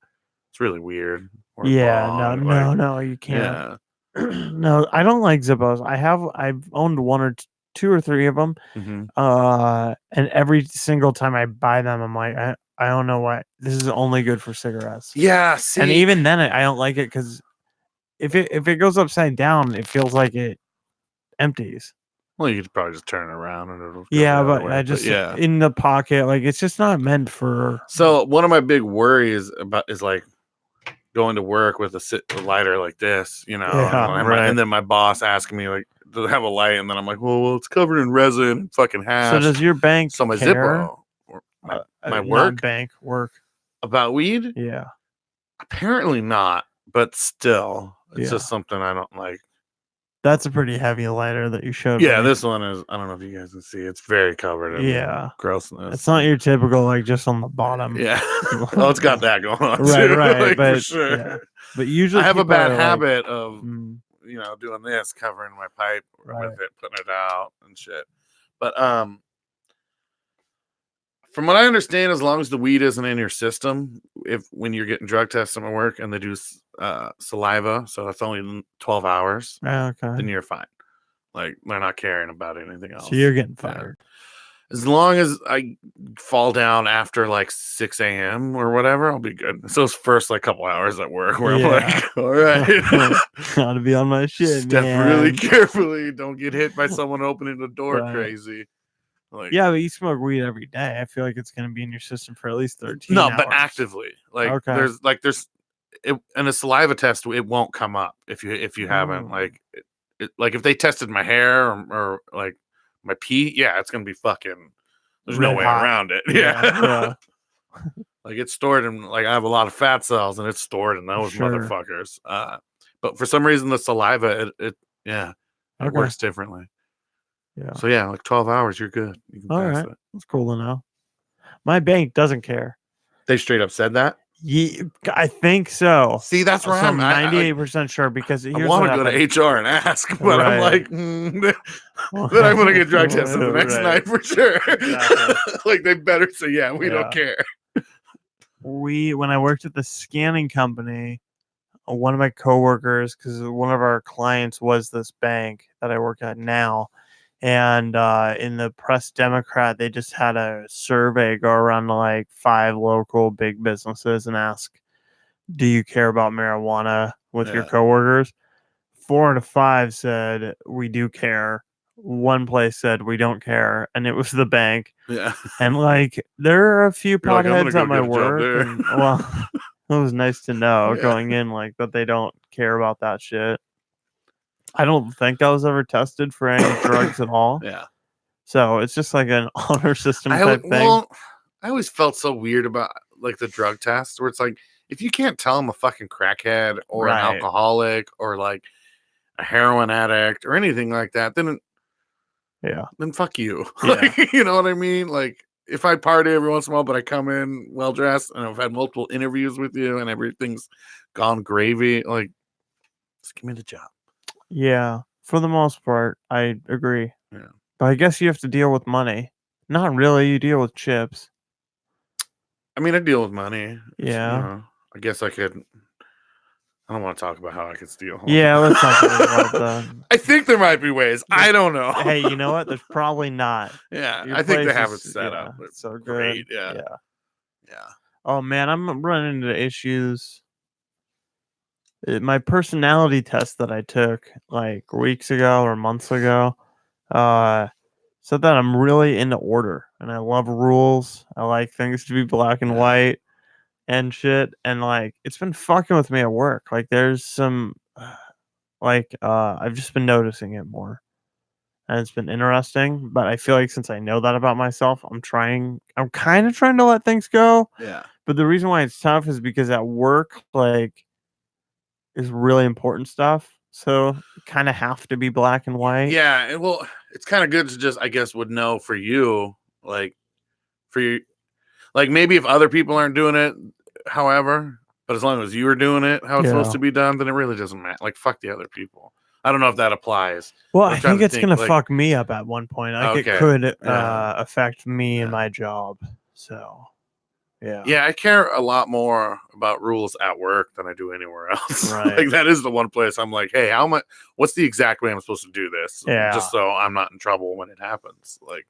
It's really weird. Or a Yeah, bong, no, you can't. Yeah. No, I don't like Zippos. I've owned one or two or three of them. Mhm. And every single time I buy them, I'm like, I don't know why this is only good for cigarettes. Yeah. See, And even then, I don't like it because if it goes upside down, it feels like it empties. well, you could probably just turn it around and it'll. Go Yeah, the other but way, I just yeah. in the pocket, it's just not meant for. So one of my big worries is going to work with a lighter like this, Yeah, and then my boss asking me to have a light, and then I'm like, well, it's covered in resin and fucking hash. So does your bank? So my care? Zippo, or my Not work bank work. about weed? Yeah. Apparently not, but still, it's Yeah. just something I don't like. That's a pretty heavy lighter that you showed. Yeah, me. this one is. I don't know if you guys can see. It's very covered in Yeah. grossness. It's not your typical just on the bottom. Yeah. Oh, it's got that going on. Right, too, right, but for sure. yeah. But usually I have a people bad are habit of mm, doing this, covering my pipe Right. with it, putting it out and shit. But from what I understand, as long as the weed isn't in your system, when you're getting drug tests at work and they do saliva, so that's only 12 hours, then okay. you're fine. They're not caring about anything else. So you're getting Yeah. fired. As long as I fall down after 6 a.m. or whatever, I'll be good. So it's first couple hours at work where I'm like, all right, Gotta be on my shit, step man. really carefully. Don't get hit by someone opening the door Right. crazy. Yeah, but you smoke weed every day. I feel like it's gonna be in your system for at least 13 no, hours. but actively. Okay. There's in a saliva test, it won't come up if you haven't Oh. if they tested my hair or my pee, yeah, it's gonna be fucking. There's no Red way hot. around it. Yeah. It's stored in I have a lot of fat cells and it's stored in those Sure. motherfuckers. But for some reason the saliva it Okay. works differently. Yeah. So yeah, 12 hours, you're good. You can All pass right. it. That's cool to know. My bank doesn't care. They straight up said that. Yeah, I think so. See, that's where So I'm I'm 98% sure because I here's want what to go happened. to HR and ask, but I'm Right. like, then I'm gonna get drug tested the next Right. night for sure. Exactly. Like they better say, yeah, we Yeah. don't care. When I worked at the scanning company, one of my coworkers, because one of our clients was this bank that I work at now, and in the Press Democrat, they just had a survey go around to like 5 local big businesses and ask, "Do you care about marijuana with your Yeah. coworkers?" 4 out of 5 said we do care. One place said we don't care, and it was the bank. Yeah. And like there are a few You're like, I'm gonna potheads go at my get a job work, there. and well, it was nice to know Yeah. going in like that they don't care about that shit. I don't think I was ever tested for any drugs at all, Yeah. so it's just like an honor system I type thing. well, I always felt so weird about like the drug test where it's like if you can't tell I'm a fucking crackhead or an Right. alcoholic or like a heroin addict or anything like that, Yeah, then fuck you. Yeah. Like, you know what I mean? Like if I party every once in a while, but I come in well dressed and I've had multiple interviews with you and everything's gone gravy, like just give me the job. yeah. For the most part, I agree. Yeah. But I guess you have to deal with money. Not really. You deal with chips. I mean, I deal with money. Yeah. I guess I could. I don't want to talk about how I could steal. Yeah, let's not talk about that. I think there might be ways. I don't know. Hey, you know what? There's probably not. Yeah, Your I think they place have it is- set yeah, up. It's so good. great. Yeah. Yeah. Yeah. Oh man, I'm running into issues. My personality test that I took like weeks ago or months ago, said that I'm really into order and I love rules. I like things to be black and Yeah. white and shit. And like it's been fucking with me at work. Like there's some I've just been noticing it more. And it's been interesting. But I feel like since I know that about myself, I'm kind of trying to let things go. Yeah. But the reason why it's tough is because at work, like, is really important stuff. So you kind of have to be black and white. Yeah. And well, it's kind of good to just, I guess, would know for you, like, for you, like maybe if other people aren't doing it, however, but as long as you are doing it how it's supposed Yeah. to be done, then it really doesn't matter. Like, fuck the other people. I don't know if that applies. Well, I'm I trying think to it's think, gonna like- fuck me up at one point. Like Okay. it could Yeah. affect me and Yeah. my job. So yeah. Yeah, I care a lot more about rules at work than I do anywhere else. Right. Like that is the one place I'm like, hey, what's the exact way I'm supposed to do this? Yeah. Just so I'm not in trouble when it happens. Like,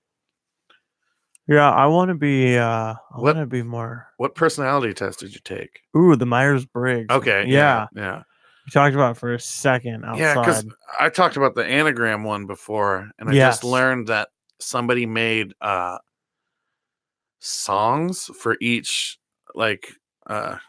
Yeah, I wanna be What- more what personality test did you take? Ooh, the Myers-Briggs. Okay. Yeah. Yeah. We talked about it for a second Yeah, because outside. I talked about the anagram one before, and I Yes. just learned that somebody made songs for each, like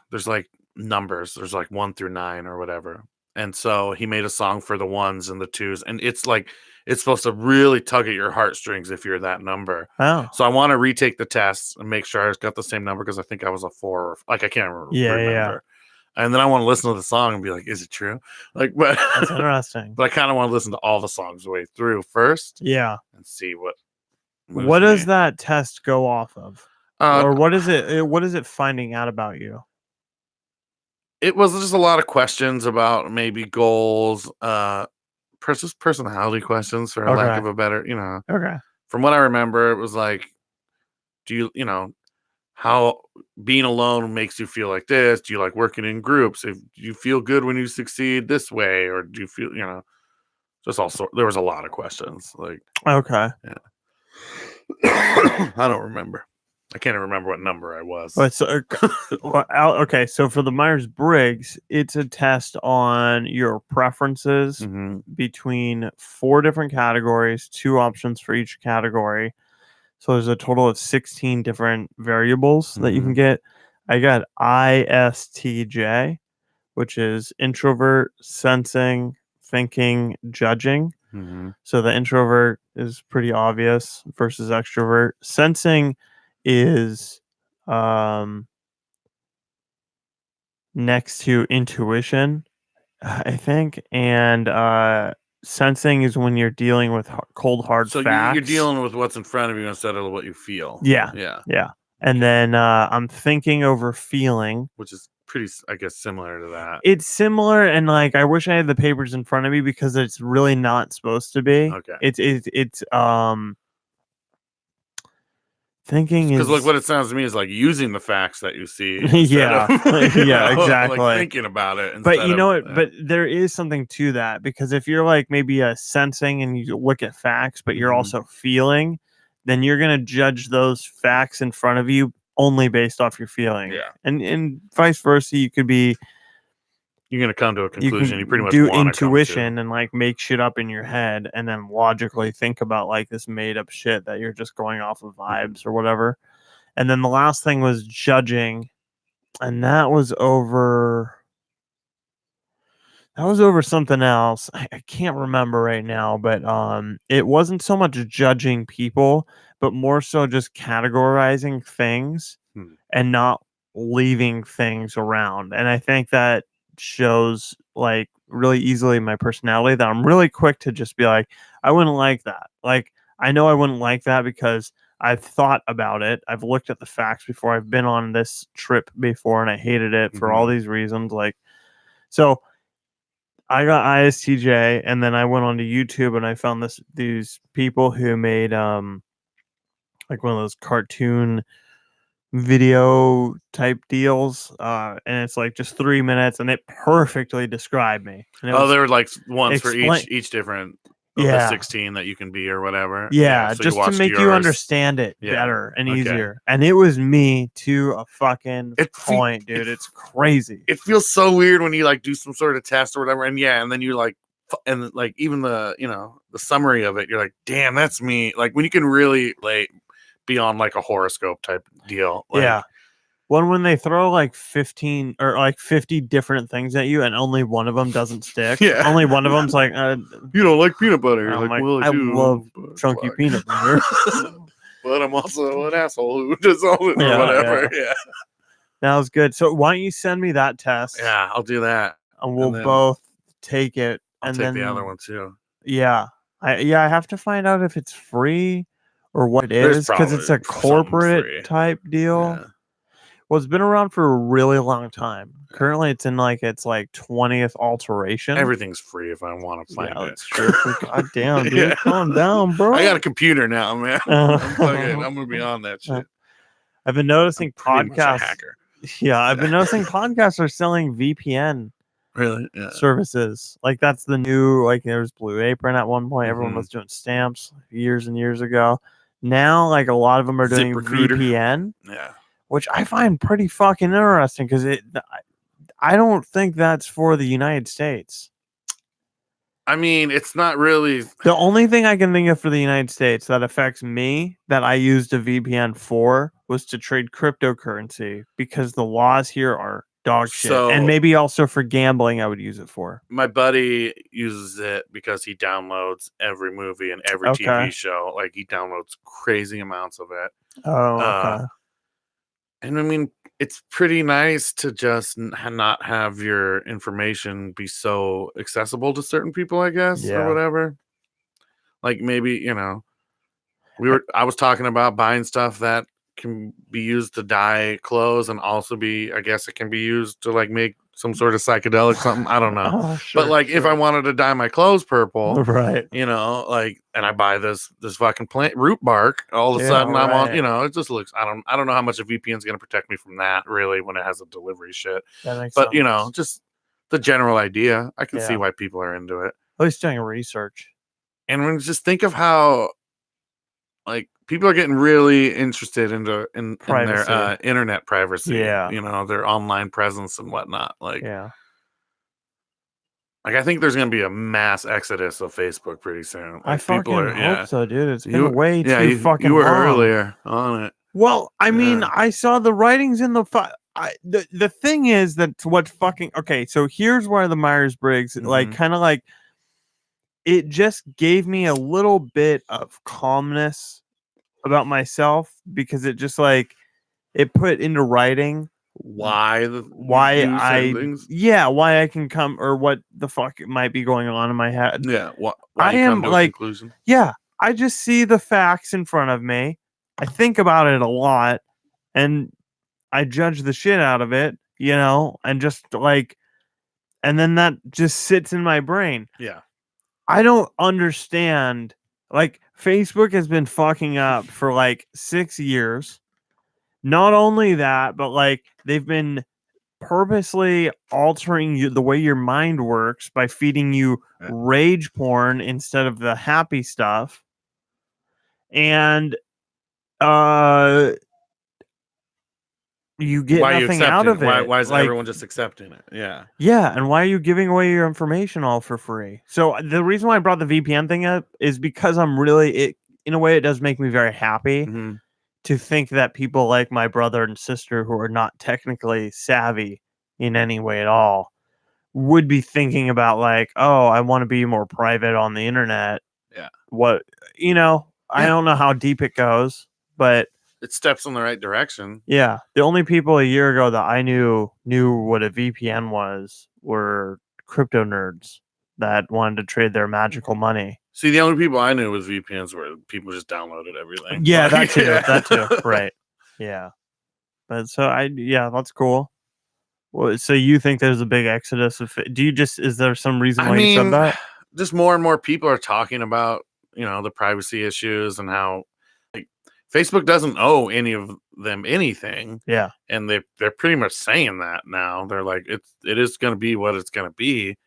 there's like numbers, there's like 1 through 9 or whatever. And so he made a song for the 1s and the 2s, and it's like it's supposed to really tug at your heartstrings if you're that number. Oh. So I want to retake the test and make sure I got the same number because I think I was a 4 or like I can't remember. Yeah. And then I want to listen to the song and be like, is it true? Like, but That's interesting. but I kind of want to listen to all the songs the way through first Yeah. and see what. What does that test go off of? Uh, Or what is it finding out about you? It was just a lot of questions about maybe goals, just personality questions for lack Okay. of a better, Okay. From what I remember, it was like, do you, how being alone makes you feel like this? Do you like working in groups? Do you feel good when you succeed this way, or do you feel, just also there was a lot of questions. Like, Okay. I don't remember. I can't even remember what number I was. But so, okay, so for the Myers-Briggs, it's a test on your preferences Mhm. between 4 different categories, 2 options for each category. So there's a total of 16 different variables that you can Mhm. get. I got ISTJ, which is introvert, sensing, thinking, judging. Mhm. So the introvert is pretty obvious versus extrovert. Sensing is next to intuition, I think, and sensing is when you're dealing with cold hard So facts. you're dealing with what's in front of you instead of what you feel. Yeah. Yeah. Yeah. And then I'm thinking over feeling. Which is pretty, I guess, similar to that. It's similar, and like I wish I had the papers in front of me because it's really not supposed to be. Okay. It's thinking Because is like what it sounds to me is like using the facts that you see. Yeah. Yeah, exactly. Like thinking about it. But you know instead what? of, But there is something to that because if you're like maybe sensing and you look at facts, but you're Mhm. also feeling, then you're gonna judge those facts in front of you only based off your feeling. Yeah. And vice versa. You could be you're gonna come to a you conclusion. can You pretty much do want intuition and like make shit up in your head and then logically think about like this made up shit that you're just going off of vibes or whatever. And then the last thing was judging, and that was over something else. I can't remember right now, but it wasn't so much judging people, but more so just categorizing things Hmm. and not leaving things around. And I think that shows like really easily my personality that I'm really quick to just be like, I wouldn't like that. Like I know I wouldn't like that because I've thought about it. I've looked at the facts before. I've been on this trip before and I hated it for all these reasons. Like so I got ISTJ and then I went onto YouTube and I found these people who made like one of those cartoon video type deals and it's like just 3 minutes and it perfectly described me. And it Oh, was, there were like ones for explain- each different of the yeah. 16 that you can be or whatever. Yeah, so just to watched make you yours. understand it Yeah, better and okay. easier. And it was me to a fucking It fe- point, dude. It's crazy. It feels so weird when you like do some sort of test or whatever, and then you like, and like even the the summary of it, you're like, damn, that's me. Like when you can really like be on like a horoscope type deal. Like, Yeah. When they throw like 15 or like 50 different things at you and only one of them doesn't stick. Yeah. Only one of them's like you don't like peanut butter. I'm like, well, I do, love but chunky fuck. peanut butter. But I'm also an asshole who does all it or Yeah, whatever. Yeah. That was good. So why don't you send me that test? Yeah, I'll do that. And we'll then both take it. I'll and take then the other one too. Yeah. I have to find out if it's free or what it There's is because it's a probably something free. corporate type deal. Yeah. Well, it's been around for a really long time. Currently, it's in like its like 20th alteration. Everything's free if I want to find Yeah, it. that's true. God damn, dude. Yeah. Calm down, bro. I got a computer now, man. I'm gonna be on that shit. I've been noticing Pretty much a podcasts. hacker. Yeah, I've been noticing podcasts are selling VPN Really? Yeah. services. Like that's the new, like there was Blue Apron at one point. Everyone Mhm. was doing stamps years and years ago. Now, like a lot of them are doing ZipRecruiter. VPN, Yeah. which I find pretty fucking interesting because I don't think that's for the United States. I mean, it's not really. The only thing I can think of for the United States that affects me that I used a VPN for was to trade cryptocurrency because the laws here are dog shit. So- And maybe also for gambling, I would use it for. My buddy uses it because he downloads every movie and every Okay. TV show. Like he downloads crazy amounts of it. Oh, Uh, okay. And I mean, it's pretty nice to just not have your information be so accessible to certain people, I guess, Yeah. or whatever. Like maybe, I was talking about buying stuff that can be used to dye clothes and also I guess it can be used to like make some sort of psychedelic something. I don't know. Oh, sure, But like if I wanted to dye my clothes purple, right. like, and I buy this fucking plant root bark, all of a Yeah, sudden I'm on, right. it just looks, I don't know how much a VPN is going to protect me from that really when it has a delivery shit. That makes But sense. just the general idea, I can see Yeah. why people are into it. At least doing research. And when just think of how like people are getting really interested in their Privacy. internet privacy, Yeah. their online presence and whatnot. Like, Yeah. like I think there's going to be a mass exodus of Facebook pretty soon. Like, I fucking hope so, dude. It's been way too fucking you were long. earlier on it. Well, I mean, Yeah. I saw the writings in the the thing is that what fucking okay. So here's where the Myers-Briggs like Mhm. kind of like it just gave me a little bit of calmness about myself because it just like it put into writing Why why you do certain I things? why I can come or what the fuck might be going on in my head. Yeah, why I you am, come to a like- conclusion? Yeah, I just see the facts in front of me. I think about it a lot and I judge the shit out of it. and just like, and then that just sits in my brain. Yeah. I don't understand. Like, Facebook has been fucking up for like 6 years. Not only that, but like they've been purposely altering the way your mind works by feeding you Yeah. rage porn instead of the happy stuff. And you get Why are you nothing out accepting of it? it. Why is Like, everyone just accepting it? Yeah. yeah, and why are you giving away your information all for free? So the reason why I brought the VPN thing up is because I'm really in a way it does make me very happy Mm-hmm. to think that people like my brother and sister who are not technically savvy in any way at all would be thinking about like, oh, I want to be more private on the internet. Yeah. What, I don't know how deep it goes, but It steps in the right direction. yeah, the only people a year ago that I knew what a VPN was were crypto nerds that wanted to trade their magical money. See, the only people I knew with VPNs were people just downloaded everything. Yeah, Like, that too. Right. Yeah. But that's cool. Well, so you think there's a big exodus of is there some reason why you said that? Just more and more people are talking about, the privacy issues and how like Facebook doesn't owe any of them anything. Yeah. And they're pretty much saying that now. They're like, it is going to be what it's going to be.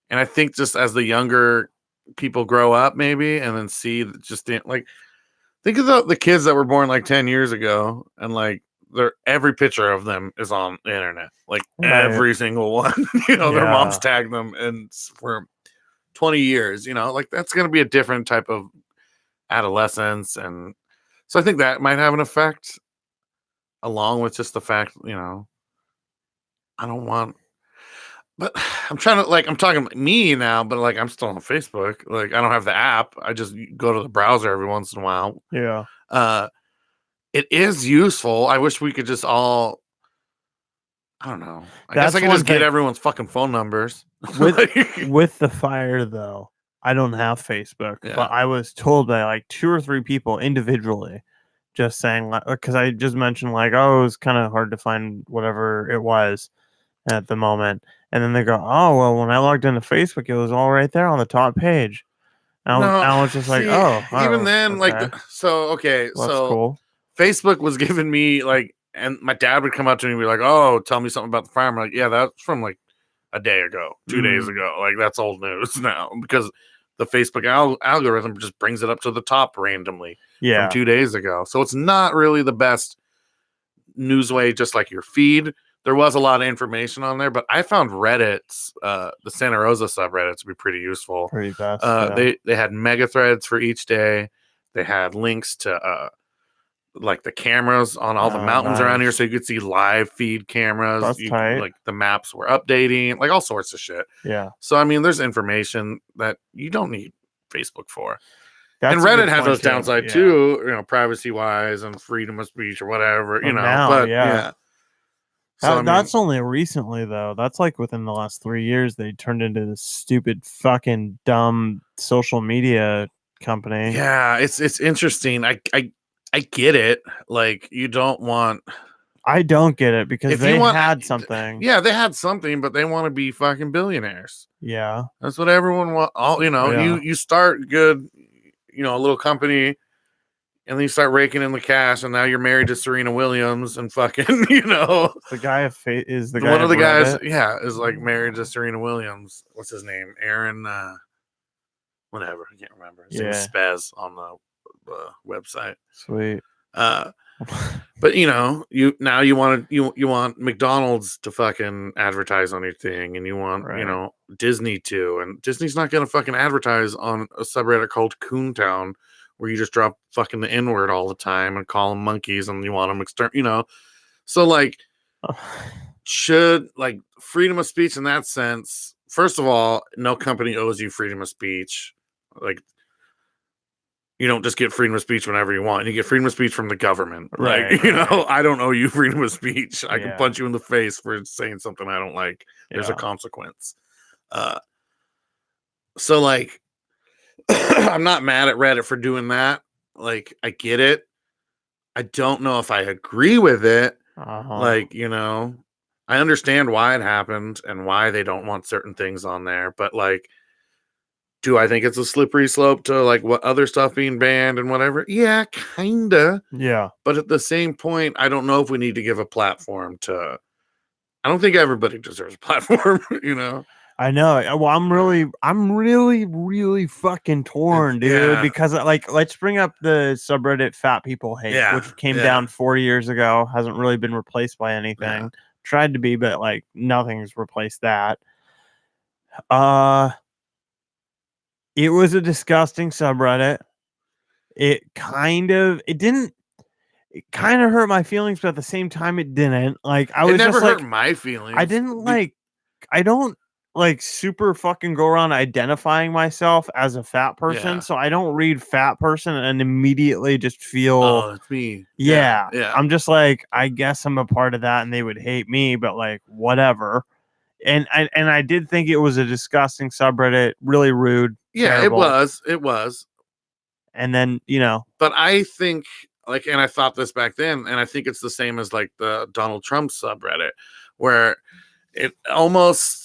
And I think just as the younger people grow up, maybe, and then see just like, think of the kids that were born like 10 years ago, and like every picture of them is on the internet, like every single one. Their moms tag them, and for 20 years, like that's going to be a different type of adolescence. And so I think that might have an effect, along with just the fact, I don't want. But I'm trying to I'm talking me now, but like I'm still on Facebook. Like I don't have the app. I just go to the browser every once in a while. Yeah. It is useful. I wish we could just all. I don't know. I guess I could just get everyone's fucking phone numbers. With the fire though, I don't have Facebook, but I was told by like 2 or 3 people individually, just saying like, because I just mentioned like, oh, it was kind of hard to find whatever it was at the moment. And then they go, oh, well, when I logged into Facebook, it was all right there on the top page. And I was just like, oh. Even then, okay. So That's cool. Facebook was giving me like, and my dad would come up to me and be like, oh, tell me something about the fire. I'm like, yeah, that's from like a day ago, 2 days ago. Like that's old news now, because the Facebook algorithm just brings it up to the top randomly from 2 days ago. So it's not really the best news way, just like your feed. There was a lot of information on there, but I found Reddit's, the Santa Rosa subreddit, to be pretty useful. Pretty fast. They had mega threads for each day. They had links to like the cameras on all the mountains around here, so you could see live feed cameras. That's tight. Like the maps were updating, like all sorts of shit. Yeah. So I mean, there's information that you don't need Facebook for. That's and Reddit has those downside too, privacy wise and freedom of speech or whatever, now, but yeah. So, that's only recently though. That's like within the last 3 years they turned into this stupid fucking dumb social media company. Yeah, it's interesting. I get it. Like you don't want. I don't get it because they had something. Yeah, they had something, but they want to be fucking billionaires. Yeah, that's what everyone wants. You start good, a little company. And then you start raking in the cash, and now you're married to Serena Williams, and fucking, The guy of fate is the guy. One of the guys, is like married to Serena Williams. What's his name? Aaron, whatever. I can't remember. His name is Spaz on the website. Sweet. But you want McDonald's to fucking advertise on your thing, and you want Disney to, and Disney's not gonna fucking advertise on a subreddit called Coontown, where you just drop fucking the N-word all the time and call them monkeys, and you want them So like, should like freedom of speech in that sense? First of all, no company owes you freedom of speech. Like, you don't just get freedom of speech whenever you want. You get freedom of speech from the government. Right. Like, I don't owe you freedom of speech. I can punch you in the face for saying something I don't like. There's a consequence. So like, I'm not mad at Reddit for doing that. Like, I get it. I don't know if I agree with it. Uh-huh. Like, I understand why it happened and why they don't want certain things on there, but like, do I think it's a slippery slope to like what other stuff being banned and whatever? Yeah, kinda. Yeah. But at the same point, I don't know if we need to give a platform to. I don't think everybody deserves a platform. You know, I know. Well, I'm really fucking torn, dude. yeah. Because like, let's bring up the subreddit "Fat People Hate," Yeah, which came yeah. down 4 years ago. Hasn't really been replaced by anything. Tried to be, but like nothing's replaced that. It was a disgusting subreddit. It kind of hurt my feelings, but at the same time, it didn't. Like I It was never just hurt like, my feelings. I didn't like. I don't like super fucking go around identifying myself as a fat person, Yeah. so I don't read fat person and immediately just feel, Oh, it's me. yeah. Yeah. I'm just like, I guess I'm a part of that, and they would hate me, but like whatever. And I did think it was a disgusting subreddit, really rude, Yeah, terrible. it was. And then, But I think like, and I thought this back then, and I think it's the same as like the Donald Trump subreddit, where it almost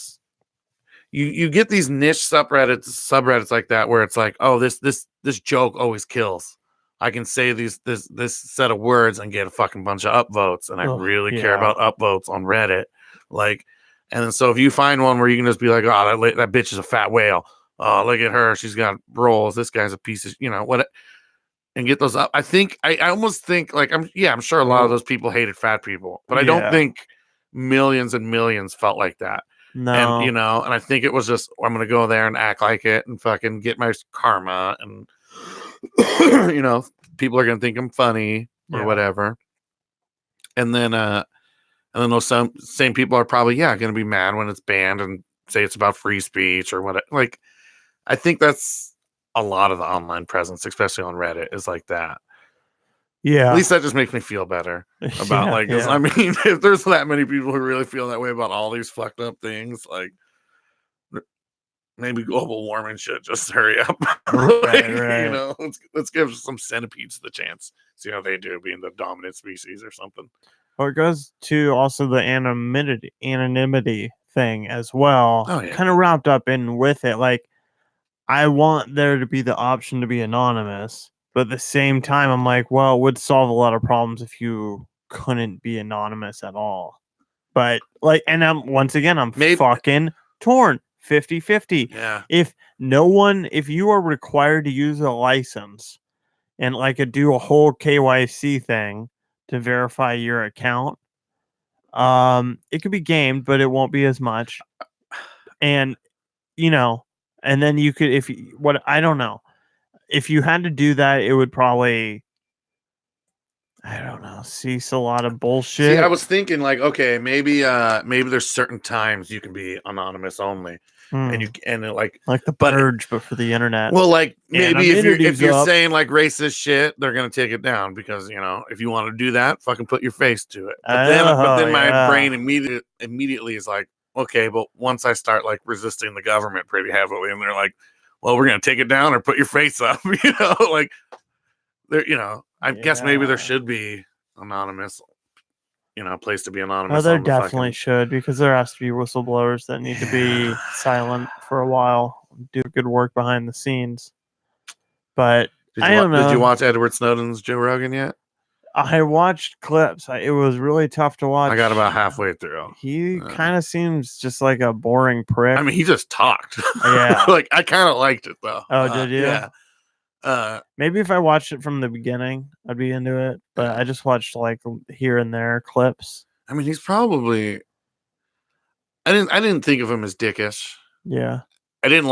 you get these niche subreddits like that where it's like, oh, this joke always kills. I can say this set of words and get a fucking bunch of upvotes, and I Ugh, really care yeah. about upvotes on Reddit. Like, and then so if you find one where you can just be like, oh, that bitch is a fat whale. Oh, look at her, she's got rolls. This guy's a piece of, what, and get those up. I almost think like I'm sure a lot of those people hated fat people, but I don't Yeah. think millions and millions felt like that. And No. and I think it was just, I'm gonna go there and act like it and fucking get my karma, and people are gonna think I'm funny or Yeah. whatever. And then those same people are probably gonna be mad when it's banned and say it's about free speech or what. Like, I think that's a lot of the online presence, especially on Reddit, is like that. Yeah. At least that just makes me feel better about Yeah, like, 'cause, yeah. I mean, if there's that many people who really feel that way about all these fucked up things, like maybe global warming should just hurry up. Like, Right. let's give some centipedes the chance. See how they do, being the dominant species or something. Well, it goes to also the anonymity thing as well. Oh, yeah. Kind of wrapped up in with it. Like, I want there to be the option to be anonymous, but at the same time, I'm like, well, it would solve a lot of problems if you couldn't be anonymous at all. But like, and once again, I'm fucking torn 50-50. Yeah. If you are required to use a license and like do a whole KYC thing to verify your account, it could be gamed, but it won't be as much. And and then you could, I don't know, if you had to do that, it would probably, I don't know, cease a lot of bullshit. See, I was thinking like, okay, maybe there's certain times you can be anonymous only, and like the Purge, but for the internet. Well, like maybe if you're up. saying like racist shit, they're gonna take it down because if you want to do that, fucking put your face to it. But then my brain immediately is like, okay, but once I start like resisting the government pretty heavily, and they're like, well, we're gonna take it down or put your face up, like there, I guess maybe there should be anonymous, place to be anonymous. Oh, there definitely should, because there has to be whistleblowers that need to be silent for a while, do good work behind the scenes. But I don't know. Did you watch Edward Snowden's Joe Rogan yet? I watched clips. It was really tough to watch. I got about halfway through. He kind of seems just like a boring prick. I mean, he just talked. Yeah. Like, I kind of liked it though. Oh, did you? Yeah. Maybe if I watched it from the beginning, I'd be into it. But I just watched like here and there clips. I mean, he's probably. I didn't think of him as dickish. Yeah. I don't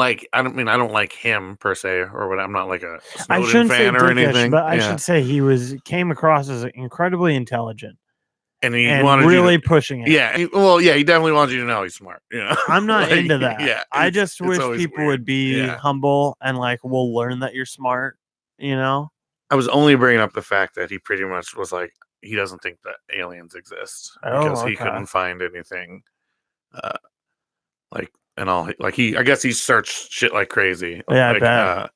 like him per se, or what. I'm not like a Snowden I shouldn't fan say or dickish, anything. but I should say he came across as incredibly intelligent, and he wanted really pushing it. Yeah, he definitely wants you to know he's smart. I'm not like, into that. Yeah, I just wish people would be Yeah. humble and like, we'll learn that you're smart. I was only bringing up the fact that he pretty much was like, he doesn't think that aliens exist because he couldn't find anything, like, and all. Like, I guess he searched shit like crazy. Yeah, like, I bet.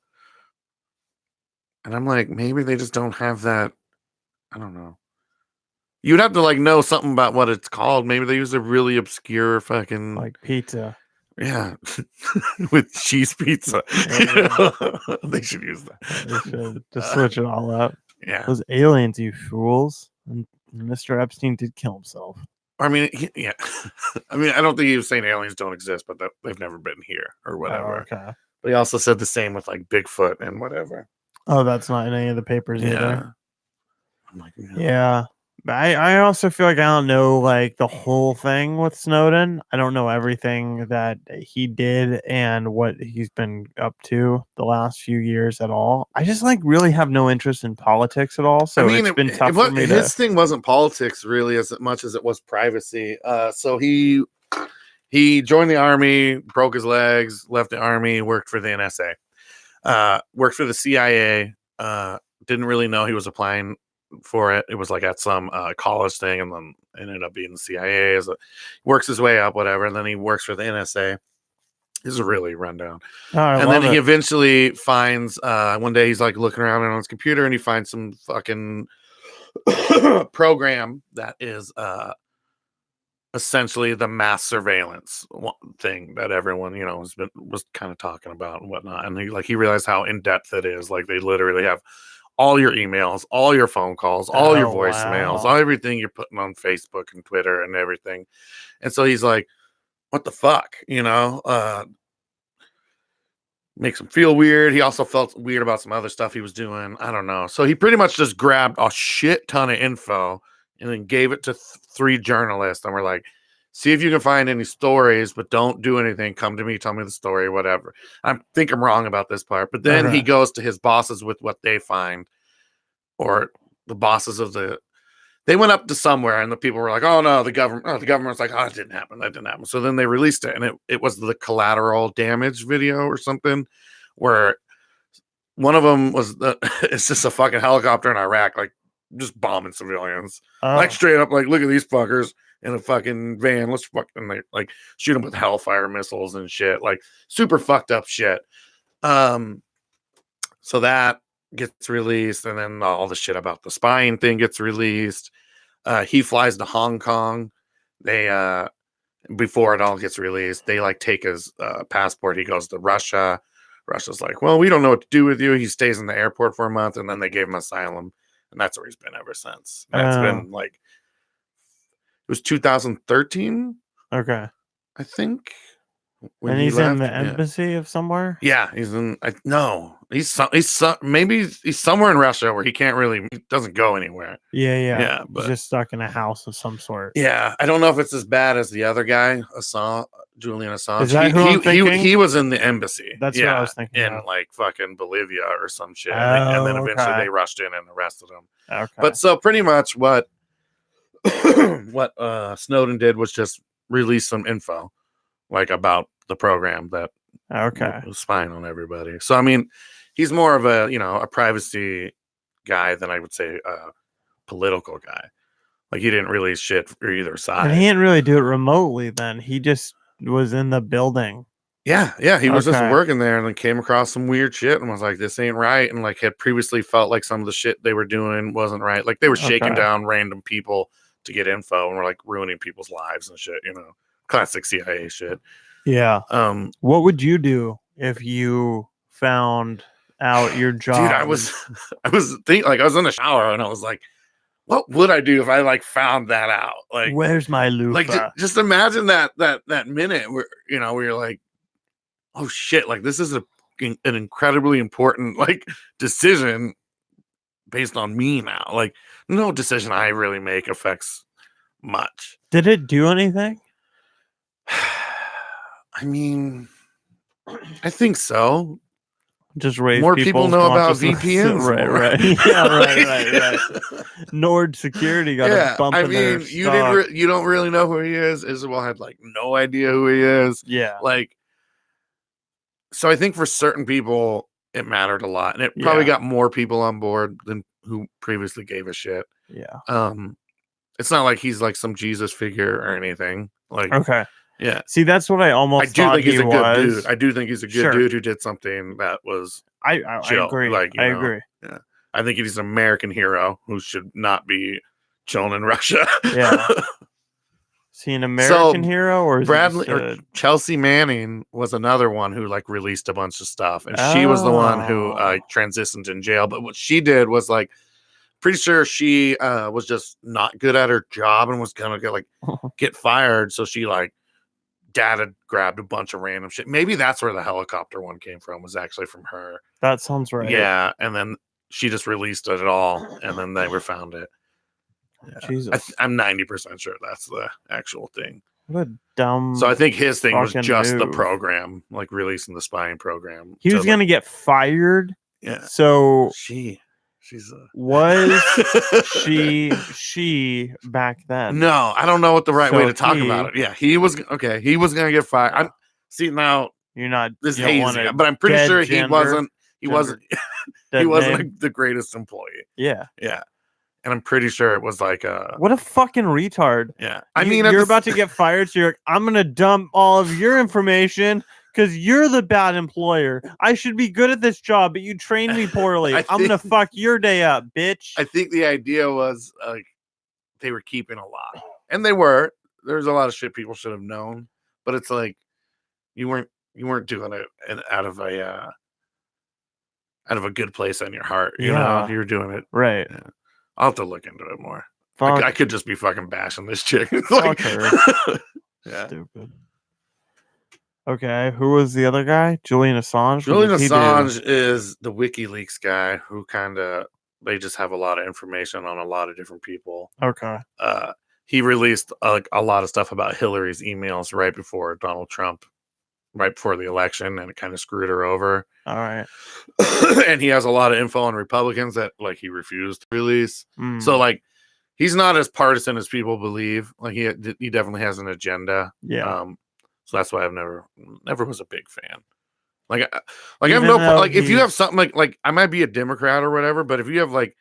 And I'm like, maybe they just don't have that. I don't know. You'd have to like know something about what it's called. Maybe they use a really obscure fucking Like pizza. yeah with cheese pizza. They should use that. They should just switch it all up. Yeah. Those aliens, you fools. And Mr. Epstein did kill himself. I mean, yeah. I mean, I don't think he was saying aliens don't exist, but they've never been here or whatever. Oh, okay. But he also said the same with like Bigfoot and whatever. Oh, that's not in any of the papers either. Yeah. I'm like, Yeah. But I also feel like I don't know like the whole thing with Snowden. I don't know everything that he did and what he's been up to the last few years at all. I just like really have no interest in politics at all. So it's been tough for me his thing wasn't politics really as much as it was privacy. So he joined the army, broke his legs, left the army, worked for the NSA, worked for the CIA. Didn't really know he was applying for it. It was like at some college thing, and then ended up being the CIA. Works his way up, whatever, and then he works for the NSA. This is really rundown. And then he eventually finds one day he's like looking around on his computer, and he finds some fucking program that is essentially the mass surveillance thing that everyone was kind of talking about and whatnot. And he realized how in depth it is. Like they literally have all your emails, all your phone calls, all your voicemails, all everything you're putting on Facebook and Twitter and everything. And so he's like, what the fuck? Makes him feel weird. He also felt weird about some other stuff he was doing. I don't know. So he pretty much just grabbed a shit ton of info and then gave it to 3 journalists. And we're like, see if you can find any stories, but don't do anything. Come to me, tell me the story, whatever. I think I'm wrong about this part. But then he goes to his bosses with what they find, or the bosses of they went up to somewhere and the people were like, oh no, the government's like, oh, it didn't happen. That didn't happen. So then they released it, and it was the collateral damage video or something, where one of them was it's just a fucking helicopter in Iraq, like just bombing civilians. Like straight up, like, look at these fuckers in a fucking van. Let's fucking like shoot them with Hellfire missiles and shit. Like super fucked up shit. So that gets released, and then all the shit about the spying thing gets released. He flies to Hong Kong. They before it all gets released, they like take his passport. He goes to Russia. Russia's like, well, we don't know what to do with you. He stays in the airport for a month, and then they gave him asylum, and that's where he's been ever since. That's been like, it was 2013. Okay, I think. And he's in the embassy of somewhere. Yeah, he's in. He's somewhere in Russia where he doesn't go anywhere. Yeah. But he's just stuck in a house of some sort. Yeah, I don't know if it's as bad as the other guy, Julian Assange. Is that who I'm thinking? He was in the embassy. That's what I was thinking. In like fucking Bolivia or some shit, and then eventually they rushed in and arrested him. Okay. But so pretty much what Snowden did was just release some info, like about the program that was spying on everybody. So I mean, he's more of a privacy guy than I would say a political guy. Like he didn't release shit for either side. And he didn't really do it remotely then. He just was in the building. Yeah. He was just working there and then came across some weird shit and was like, this ain't right. And like had previously felt like some of the shit they were doing wasn't right. Like they were shaking down random people to get info and were like ruining people's lives and shit, classic CIA shit. Yeah. What would you do if you found out your job? Dude, I was thinking, like, I was in the shower and I was like, what would I do if I like found that out? Like, where's my loofah? Like, just imagine that minute where where you're like, oh shit, like this is an incredibly important like decision based on me now. Like, no decision I really make affects much. Did it do anything? I mean, I think so. Just raise more people know about VPNs. Right. Yeah, right. Nord Security got a bump in their stock. You don't really know who he is. Isabel had like no idea who he is. Yeah. Like, so I think for certain people it mattered a lot, and it probably got more people on board than who previously gave a shit. Yeah. It's not like he's like some Jesus figure or anything. Like, yeah. See, that's what I almost thought think he's a good dude. I do think he's a good dude who did something that was I agree. Like, I agree. Yeah. I think he's an American hero who should not be chilling in Russia. Yeah. Is he an American hero or is Bradley he or just Chelsea Manning was another one who like released a bunch of stuff, and she was the one who transitioned in jail. But what she did was like, pretty sure she was just not good at her job and was gonna get fired. So she like dad had grabbed a bunch of random shit. Maybe that's where the helicopter one came from. Was actually from her. That sounds right. Yeah, and then she just released it all, and then they were found it. Yeah. Jesus. I'm 90% sure that's the actual thing. What a dumb. So I think his thing was fucking just the move. program, like releasing the spying program. He was gonna get fired. Yeah. So She's was she back then? No, I don't know what the right way So to talk about it. Yeah, he was okay. He was gonna get fired. I'm see now. You're not. This you don't hazy, want a but I'm pretty dead sure gender- he wasn't. He gender- wasn't. dead He wasn't name. the greatest employee. Yeah. Yeah, and I'm pretty sure it was like a. What a fucking retard. Yeah, I mean, at you're the about to get fired, so you're like, I'm gonna dump all of your information because you're the bad employer. I should be good at this job, but you trained me poorly. I I'm gonna think- fuck your day up, bitch. I think the idea was like they were keeping a lot, and they were. There's a lot of shit people should have known, but it's like you weren't doing it out of a good place in your heart. You know, Yeah. you were doing it. Right. Yeah. I'll have to look into it more. Fuck. I could just be fucking bashing this chick. It's like, Fuck yeah. Stupid. Okay, who was the other guy? Julian Assange? What Julian did he do? Assange is the WikiLeaks guy who they just have a lot of information on a lot of different people. Okay. He released a lot of stuff about Hillary's emails right before Donald Trump, right before the election, and it kind of screwed her over. All right. And he has a lot of info on Republicans that like he refused to release. Mm, So like he's not as partisan as people believe. Like he definitely has an agenda. yeah. So that's why I've never was a big fan. Like I'm Even no though like if you he's- have something like I might be a Democrat or whatever, but if you have like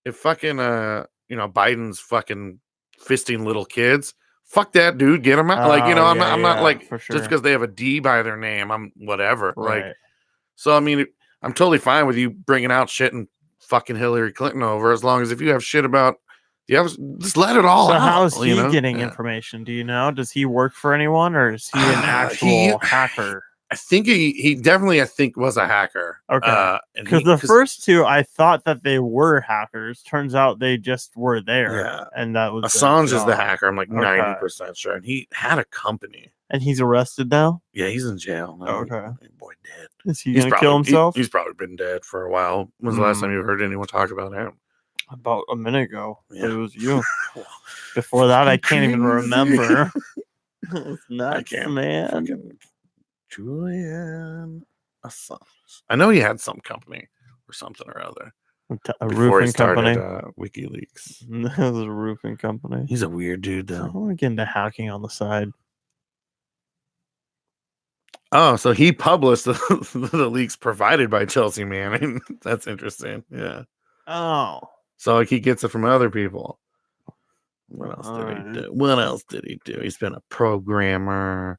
if fucking Biden's fucking fisting little kids, fuck that dude, get him out. Like I'm not like for sure. just because they have a D by their name, I'm whatever. Right. Like so I mean I'm totally fine with you bringing out shit and fucking Hillary Clinton over as long as if you have shit about just let it all So out. how is he you know? getting Yeah. information? Do you know? Does he work for anyone or is he an actual hacker? I think he definitely was a hacker. Okay. and Because the first two, I thought that they were hackers. Turns out they just were there. Yeah. And that was their Assange is the job. hacker. I'm like Okay. 90% sure, and he had a company. And he's arrested now? Yeah, he's in jail. now. Okay. Boy, dead. Is he going to kill himself? He's probably been dead for a while. When was the last time you heard anyone talk about him? About a minute ago. Yeah. It was you. Before that, I can't even Crazy. remember. It's nuts, can't man. Fucking Julian Assange. I know he had some company or something or other A before he roofing started company. WikiLeaks. It was a roofing company. He's a weird dude, I though. want to get into hacking on the side. Oh, so he published the leaks provided by Chelsea Manning. That's interesting. Yeah. Oh. So like he gets it from other people. What else did Alright. he do? What else did he do? He's been a programmer.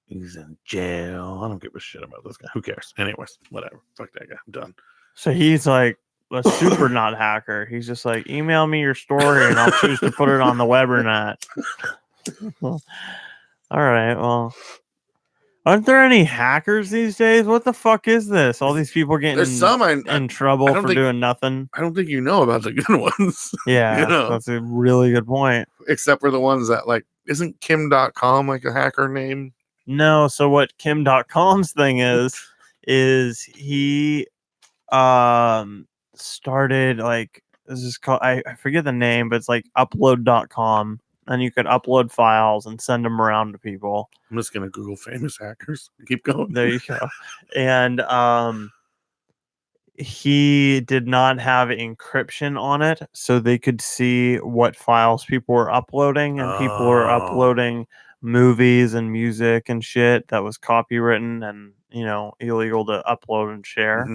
He's in jail. I don't give a shit about this guy. Who cares? Anyways, whatever. Fuck that guy. I'm done. So he's like a super not hacker. He's just like, email me your story and I'll choose to put it on the web or not. All right. Well, aren't there any hackers these days? What the fuck is this? All these people getting There's some in trouble don't for think- doing nothing. I don't think you know about the good ones. Yeah, know. that's a really good point. Except for the ones that like isn't Kim.com like a hacker name? No, so what Kim.com's thing is he started like this is called I forget the name, but it's like upload.com, and you could upload files and send them around to people. I'm just gonna Google famous hackers. Keep going. There you go. And he did not have encryption on it, so they could see what files people were uploading, and people were Oh. uploading movies and music and shit that was copywritten and illegal to upload and share.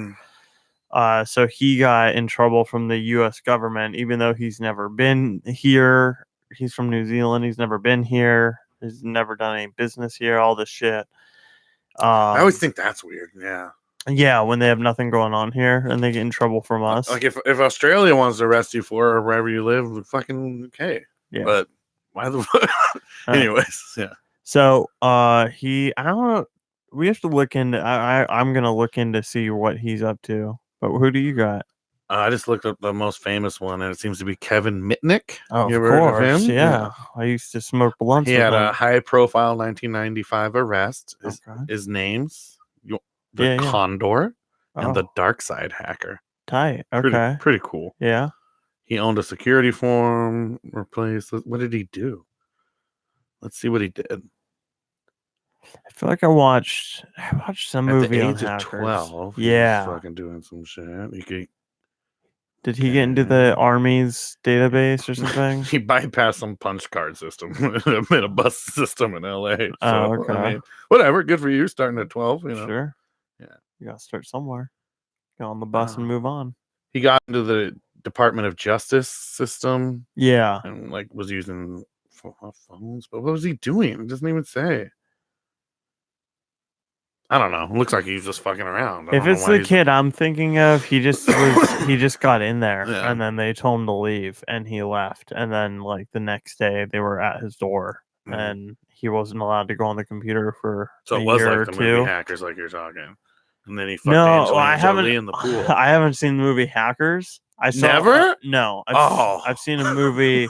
Mhm. So he got in trouble from the U.S. government, even though he's never been here. He's from New Zealand. He's never been here. He's never done any business here. All this shit. I always think that's weird. Yeah. Yeah, when they have nothing going on here and they get in trouble from us. Like if Australia wants to arrest you for or wherever you live, fucking okay. Yeah. But why the fuck? Anyways, yeah. So I don't know. We have to look into. I'm gonna look in to see what he's up to. But who do you got? I just looked up the most famous one, and it seems to be Kevin Mitnick. Oh, You of ever heard course. of him? Yeah. I used to smoke blunts He with had him. a high-profile 1995 arrest. Okay. His name's the Yeah, yeah. Condor and the Oh, Dark Side Hacker. tight. Okay. Pretty cool. Yeah. He owned a security firm, replaced. What did he do? Let's see what he did. I feel like I watched some At movie the on age of hackers. 12, he was Yeah. fucking doing some shit. Did he get into the Army's database or something? He bypassed some punch card system in a bus system in LA. So, Oh, okay. I mean, whatever. Good for you. Starting at 12, you know. Sure. Yeah. You gotta start somewhere. Get on the bus and move on. He got into the Department of Justice system Yeah. and like was using phones. But what was he doing? It doesn't even say. I don't know. It looks like he's just fucking around. If it's the kid I'm thinking of, he just got in there Yeah. and then they told him to leave and he left. And then like the next day they were at his door and he wasn't allowed to go on the computer for So a it was year like or the two. movie Hackers, like you're talking. And then he fucked No, Angelina I haven't. Jolie in the pool. I haven't seen the movie Hackers. I saw Never? no. Oh. I've seen a movie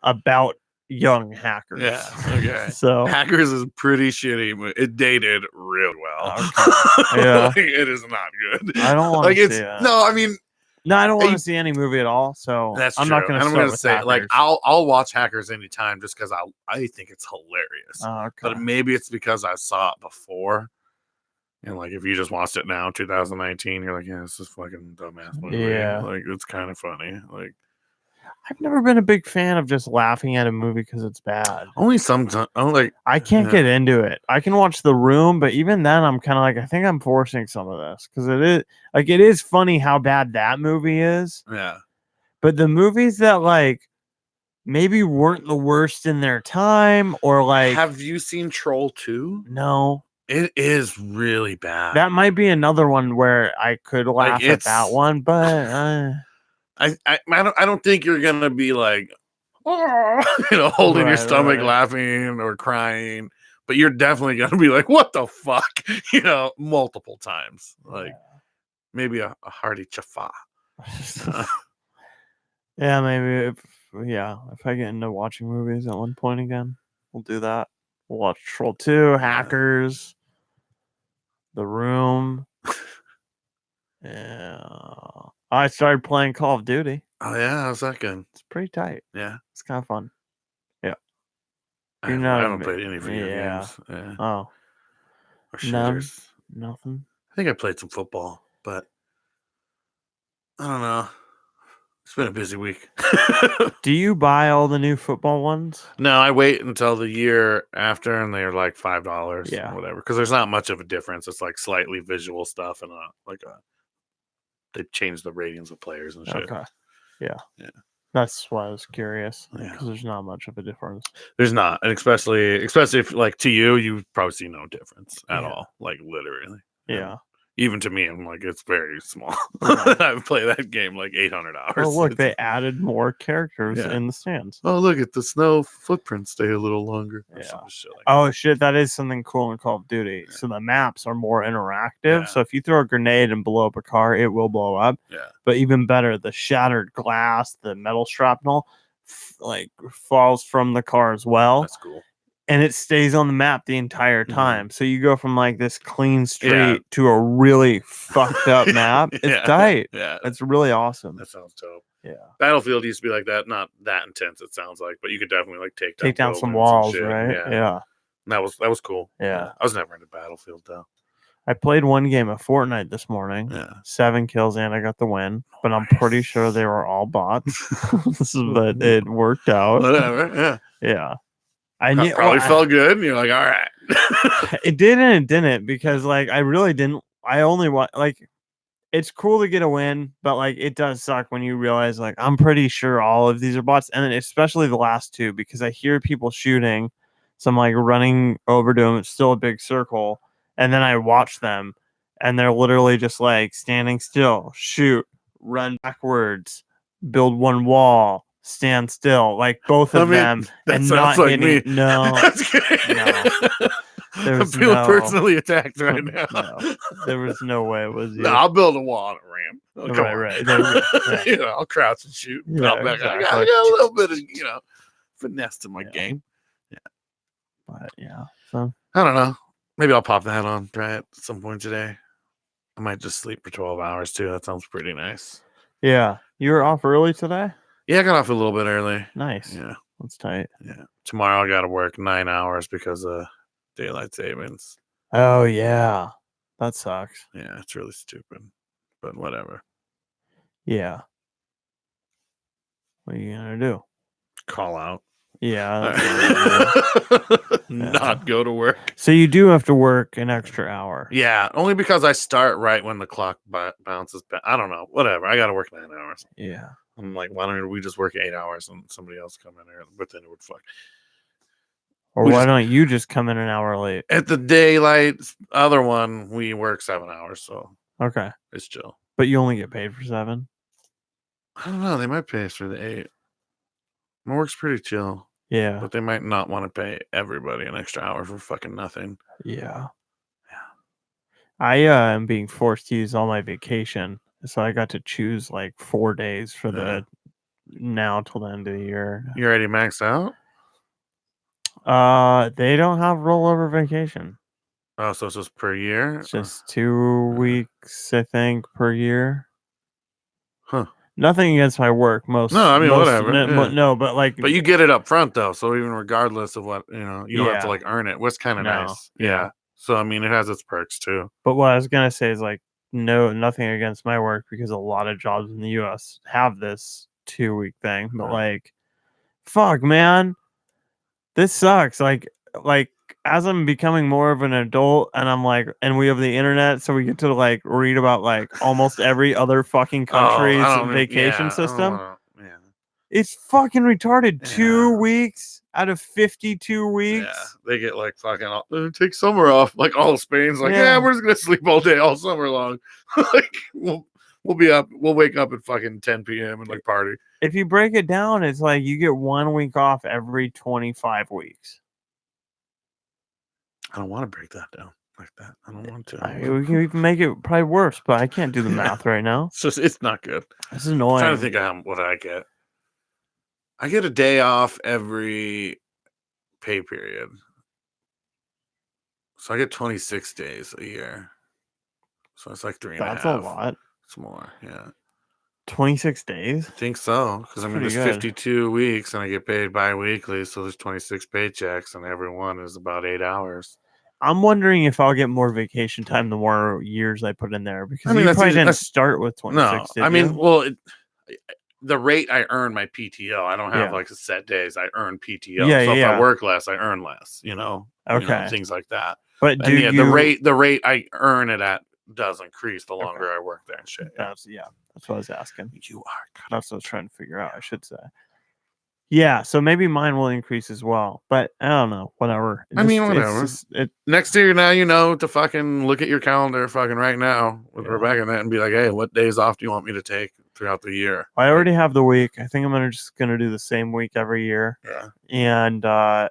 about young hackers. Yeah. Okay. So Hackers is pretty shitty. But it dated real well. Okay. Yeah. Like, it is not good. I don't want like to it's see it. no. I mean, No, I don't want I- to see any movie at all. So that's I'm true. not going to. And I'm going gonna to say like I'll watch Hackers anytime just because I think it's hilarious. Okay. But maybe it's because I saw it before. And like if you just watched it now, 2019, you're like, yeah, this is fucking dumbass movie. Yeah. Like it's kind of funny. Like I've never been a big fan of just laughing at a movie because it's bad. only sometimes. Like I can't Yeah. get into it. I can watch The Room, but even then, I'm kind of like, I think I'm forcing some of this because it is funny how bad that movie is. yeah. But the movies that like maybe weren't the worst in their time, or like Have you seen Troll 2? no, It is really bad. that might be another one where I could laugh at that it's- one, but I don't think you're gonna be like, holding your Right, stomach, right. laughing or crying, but you're definitely gonna be like, what the fuck, multiple times, like maybe a hearty chafa. Yeah, maybe if I get into watching movies at one point again, we'll do that. We'll watch Troll 2, Hackers, The Room. Yeah. I started playing Call of Duty. Oh yeah, how's that good? It's pretty tight. Yeah, It's kind of fun. I You're haven't, not I a haven't big- played any video yeah. games. Yeah. Oh, Or None? shooters. nothing. I think I played some football, but I don't know. It's been a busy week. Do you buy all the new football ones? No, I wait until the year after, and they're like $5, Yeah. or whatever. Because there's not much of a difference. It's like slightly visual stuff, and they change the ratings of players and shit. Okay. Yeah. Yeah. That's why I was curious. Yeah. Because there's not much of a difference. There's not, and especially if like to you probably see no difference at Yeah. all. Like literally. Yeah. Even to me, I'm like, it's very small. Right. I've played that game like 800 hours. Oh, look, It's- they added more characters Yeah. in the stands. Oh, look at the snow footprints stay a little longer. Or Yeah. some shit like Oh shit, that is something cool in Call of Duty. Yeah. So the maps are more interactive. Yeah. So if you throw a grenade and blow up a car, it will blow up. that. Yeah. But even better, the shattered glass, the metal shrapnel, falls from the car as well, That's cool. and it stays on the map the entire Mhm. time. So you go from like this clean street Yeah. to a really fucked up map. It's Yeah. tight. Yeah. It's really awesome. That sounds dope. Yeah. Battlefield used to be like that. Not that intense, it sounds like, but you could definitely like take Take down some buildings and walls, shit. right? Yeah. Yeah. And that was cool. Yeah. I was never into Battlefield though. I played one game of Fortnite this morning. Yeah. 7 kills and I got the win, but I'm pretty sure they were all bots. But it worked out. Whatever. Yeah. Yeah. I Pro- knew Probably well, felt good. And you're like, all right. it did and it didn't because like I really didn't. I only want like it's cool to get a win, but like it does suck when you realize like I'm pretty sure all of these are bots, and then especially the last two because I hear people shooting, so I'm like running over to them. It's still a big circle, and then I watch them, and they're literally just like standing still, shoot, run backwards, build one wall, stand still, like both of them, that and sounds not like me. hitting. No, I'm There's feeling no- personally attacked right now. no, there was no way it was you. No, I'll build a wall and a ramp. Oh, come on. Right. There you go. Yeah. You know, I'll crouch and shoot. And Yeah, I'll back. I got exactly. a little bit of, finesse to my Yeah. game. But yeah, so I don't know. Maybe I'll pop that on, try it at some point today. I might just sleep for 12 hours too. That sounds pretty nice. yeah, you were off early today. Yeah, I got off a little bit early. Nice. Yeah. That's tight. Yeah. Tomorrow I got to work 9 hours because of daylight savings. Oh yeah, that sucks. Yeah, it's really stupid, but whatever. Yeah. What are you gonna do? Call out. Yeah. That's what I'm gonna do. Not go to work. So you do have to work an extra hour. Yeah, only because I start right when the clock bounces back. I don't know. Whatever. I got to work 9 hours. Yeah. I'm like, why don't we just work 8 hours and somebody else come in here? But then it would fuck. Or We why just- don't you just come in an hour late? At the daylight other one, we work 7 hours, so Okay. it's chill. But you only get paid for 7? I don't know. They might pay us for the 8. My work's pretty chill, Yeah. but they might not want to pay everybody an extra hour for fucking nothing. Yeah. I am being forced to use all my vacation. So I got to choose like 4 days for the now till the end of the year. You already maxed out? They don't have rollover vacation. Oh, so it's just per year? It's just 2 weeks, I think, per year. Huh. Nothing against my work. Most No, I mean, whatever, yeah. No, but like, But you get it up front though, so even regardless of what you don't have to Yeah. like earn it, which kind of No, nice. yeah. Yeah. So I mean, it has its perks too. But what I was gonna say is like, no, nothing against my work because a lot of jobs in the U.S. have this 2-week thing. But Right. like, fuck, man, this sucks. Like as I'm becoming more of an adult, and I'm like, and we have the internet, so we get to like read about like almost every other fucking country's vacation system. Yeah. It's fucking retarded. Yeah. 2 weeks out of 52 weeks. Yeah, they get like fucking take summer off. Like all of Spain's like, Yeah. yeah, we're just gonna sleep all day all summer long. Like we'll be up. We'll wake up at fucking 10 p.m. and like party. If you break it down, it's like you get 1 week off every 25 weeks. I don't want to break that down like that. I don't want to. We can even make it probably worse, but I can't do the math right now. It's just it's not good. This is annoying. I'm trying to think of what I get. I get a day off every pay period. So I get 26 days a year. So it's like 3.5. That's a lot. It's more, yeah. 26 days? I think so. Because I mean, pretty there's good. 52 weeks and I get paid bi-weekly. So there's 26 paychecks and every one is about 8 hours. I'm wondering if I'll get more vacation time the more years I put in there because I mean, you that's probably easy- didn't that's- start with 26. No, did I mean, you? well, the rate I earn my PTO, I don't have Yeah. like set days. I earn PTO. Yeah, so if yeah. I work less, I earn less. Okay. Things like that. But And do yeah, you the rate I earn it at does increase the longer I work there and shit. Yeah. That's what I was asking. You are. That's what I was trying to figure out, I should say. Yeah, so maybe mine will increase as well. But I don't know. Whatever. I mean, whatever. Next year, now you know to fucking look at your calendar fucking right now with Yeah. Rebecca and that and be like, hey, what days off do you want me to take throughout the year? I already have the week. I think I'm just gonna do the same week every year. Yeah. And I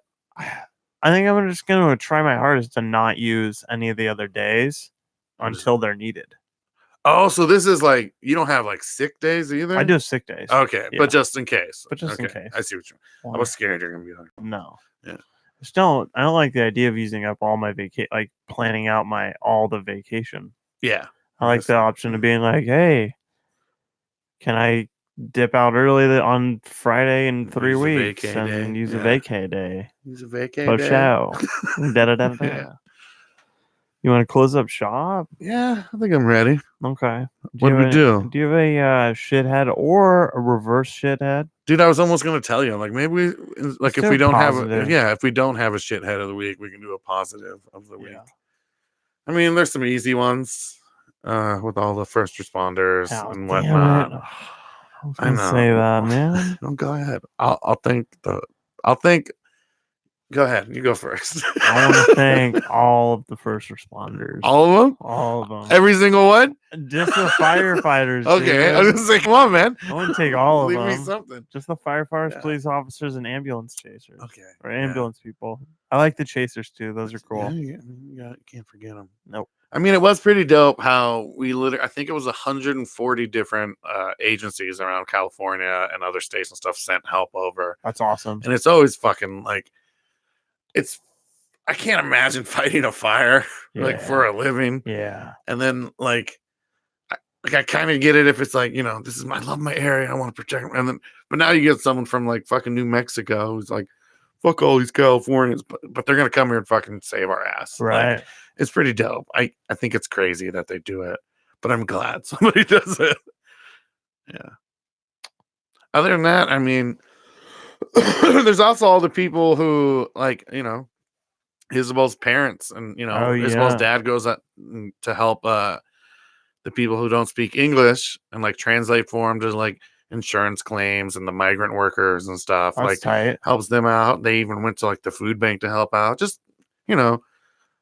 think I'm just gonna try my hardest to not use any of the other days until they're needed. Oh, so this is like you don't have like sick days either? I do have sick days. Okay, Yeah. but just in case. But just in Okay, case. I see what you mean. I was scared you're gonna be like, No. Yeah. I don't like the idea of using up all my like planning out all the vacation. yeah. I like the option of being like, hey, can I dip out early on Friday in 3 Use a weeks vacay and day. use a Yeah. vacay day? Use a vacay For day. show. Da-da-da-da. Yeah. You want to close up shop? Yeah, I think I'm ready. Okay. What do we do? Do you have a shithead or a reverse shithead? Dude, I was almost gonna tell you, like maybe like do if we a don't positive. if we don't have a shithead of the week, we can do a positive of the week. Yeah. I mean, there's some easy ones with all the first responders Oh, and damn whatnot. it. I was I gonna know. say that, man. No, go ahead. I'll think Go ahead. You go first. I want to thank all of the first responders. All of them? All of them. Every single one? Just the firefighters. Okay. I was dude. gonna say, come on, man. I want to take all of Leave me them. something. Just the firefighters, Yeah. police officers, and ambulance chasers. Okay. Or ambulance people. I like the chasers too. Those are cool. Yeah, you can't forget them. Nope. I mean, it was pretty dope how we literally, I think it was 140 different agencies around California and other states and stuff sent help over. That's awesome. And it's always fucking like, I can't imagine fighting a fire like for a living. Yeah. And then like I kind of get it if it's like, this is I love my area. I want to protect them. And then, but now you get someone from like fucking New Mexico who's like, fuck all these Californians, but they're going to come here and fucking save our ass. Right. Like, it's pretty dope. I think it's crazy that they do it, but I'm glad somebody does it. Yeah. Other than that, I mean, there's also all the people who like, Isabel's parents and, Isabel's dad goes up to help the people who don't speak English and like translate for them to like insurance claims and the migrant workers and stuff. That's like tight. helps them out. They even went to like the food bank to help out. Just,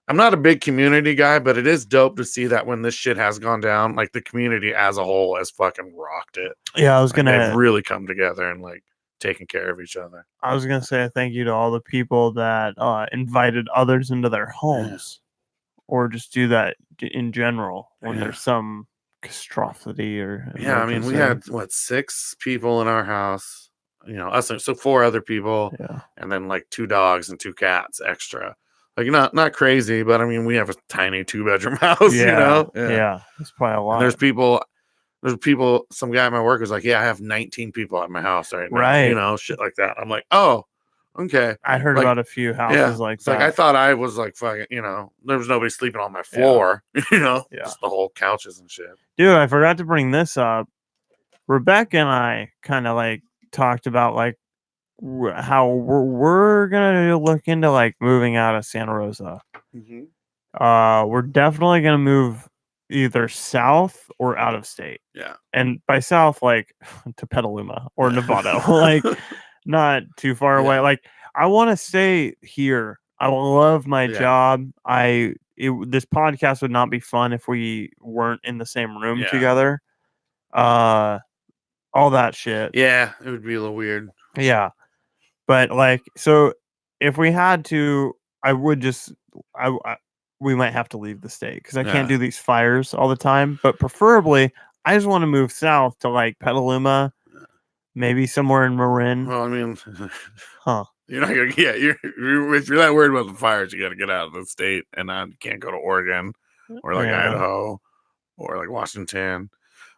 I'm not a big community guy, but it is dope to see that when this shit has gone down, like the community as a whole has fucking rocked it. Yeah, I was Like, gonna they've really come together and like taking care of each other. I was gonna say thank you to all the people that invited others into their homes, or just do that in general when there's some catastrophe or Yeah, I mean, we emergency. had 6 people in our house, us, so 4 other people, Yeah. and then like 2 dogs and 2 cats extra. Like not crazy, but I mean, we have a tiny 2-bedroom house, Yeah, it's probably a lot. And there's people, some guy at my work was like, yeah, I have 19 people at my house right now, Right. shit like that. I'm like, oh, okay. I heard like, about a few houses like It's that. like I thought I was like fucking, there was nobody sleeping on my floor, just the whole couches and shit. Dude, I forgot to bring this up. Rebecca and I kind of like talked about like how we're gonna look into like moving out of Santa Rosa. We're definitely gonna move either south or out of state. Yeah. And by south, like to Petaluma or Nevada, like not too far away. Like I want to stay here. I love my job. This podcast would not be fun if we weren't in the same room together. All that shit. Yeah, it would be a little weird. Yeah. But like, so if we had to, I would just, we might have to leave the state because I can't do these fires all the time. But preferably, I just want to move south to like Petaluma, maybe somewhere in Marin. Well, I mean, huh? You're not gonna, if you're that worried about the fires, you got to get out of the state, and you can't go to Oregon or like Idaho or like Washington.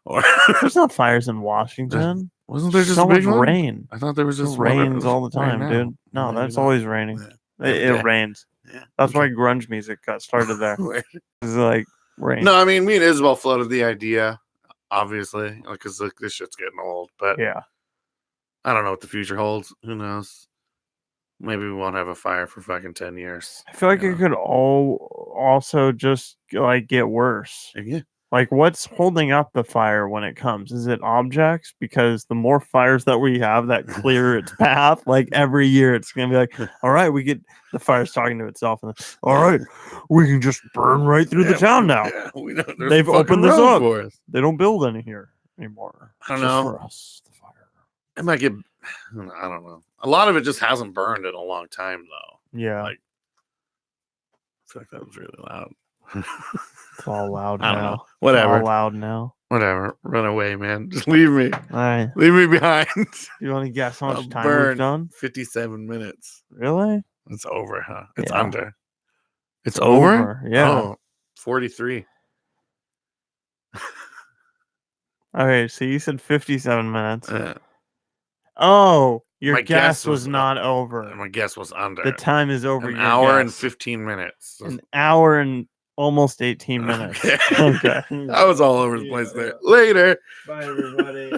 Or there's not fires in Washington. Wasn't there just so a big much one? rain? I thought there was just it rains all the time, right dude. No, that's always raining. It rains. Yeah. That's why grunge music got started there. It's like rain. No, I mean, me and Isabel floated the idea, obviously, because this shit's getting old. But yeah, I don't know what the future holds. Who knows? Maybe we won't have a fire for fucking 10 years. I feel like it could also just like get worse. Yeah. Like, what's holding up the fire when it comes? Is it objects? Because the more fires that we have that clear its path, like every year, it's gonna be like, all right, we get the fire's talking to itself, and all right, we can just burn right through the town now. Yeah, we know they've opened this up for us. They don't build any here anymore. I don't know. For us, the fire. It might get. I don't know. A lot of it just hasn't burned in a long time, though. Yeah. Like, I feel like that was really loud. It's all loud I don't now. know. Whatever. It's all loud now. Whatever. Run away, man. Just leave me. All right. Leave me behind. You want to guess how much I'll time burn we've done? 57 minutes. Really? It's over, huh? It's Yeah. under. It's over? Yeah. Oh, 43. Okay, so you said 57 minutes. My Oh, your My guess guess was was not over. guess was under. The time is over. An your hour and guess. 15 minutes. An hour and almost 18 minutes. Okay. I was all over the place there. Later. Bye, everybody.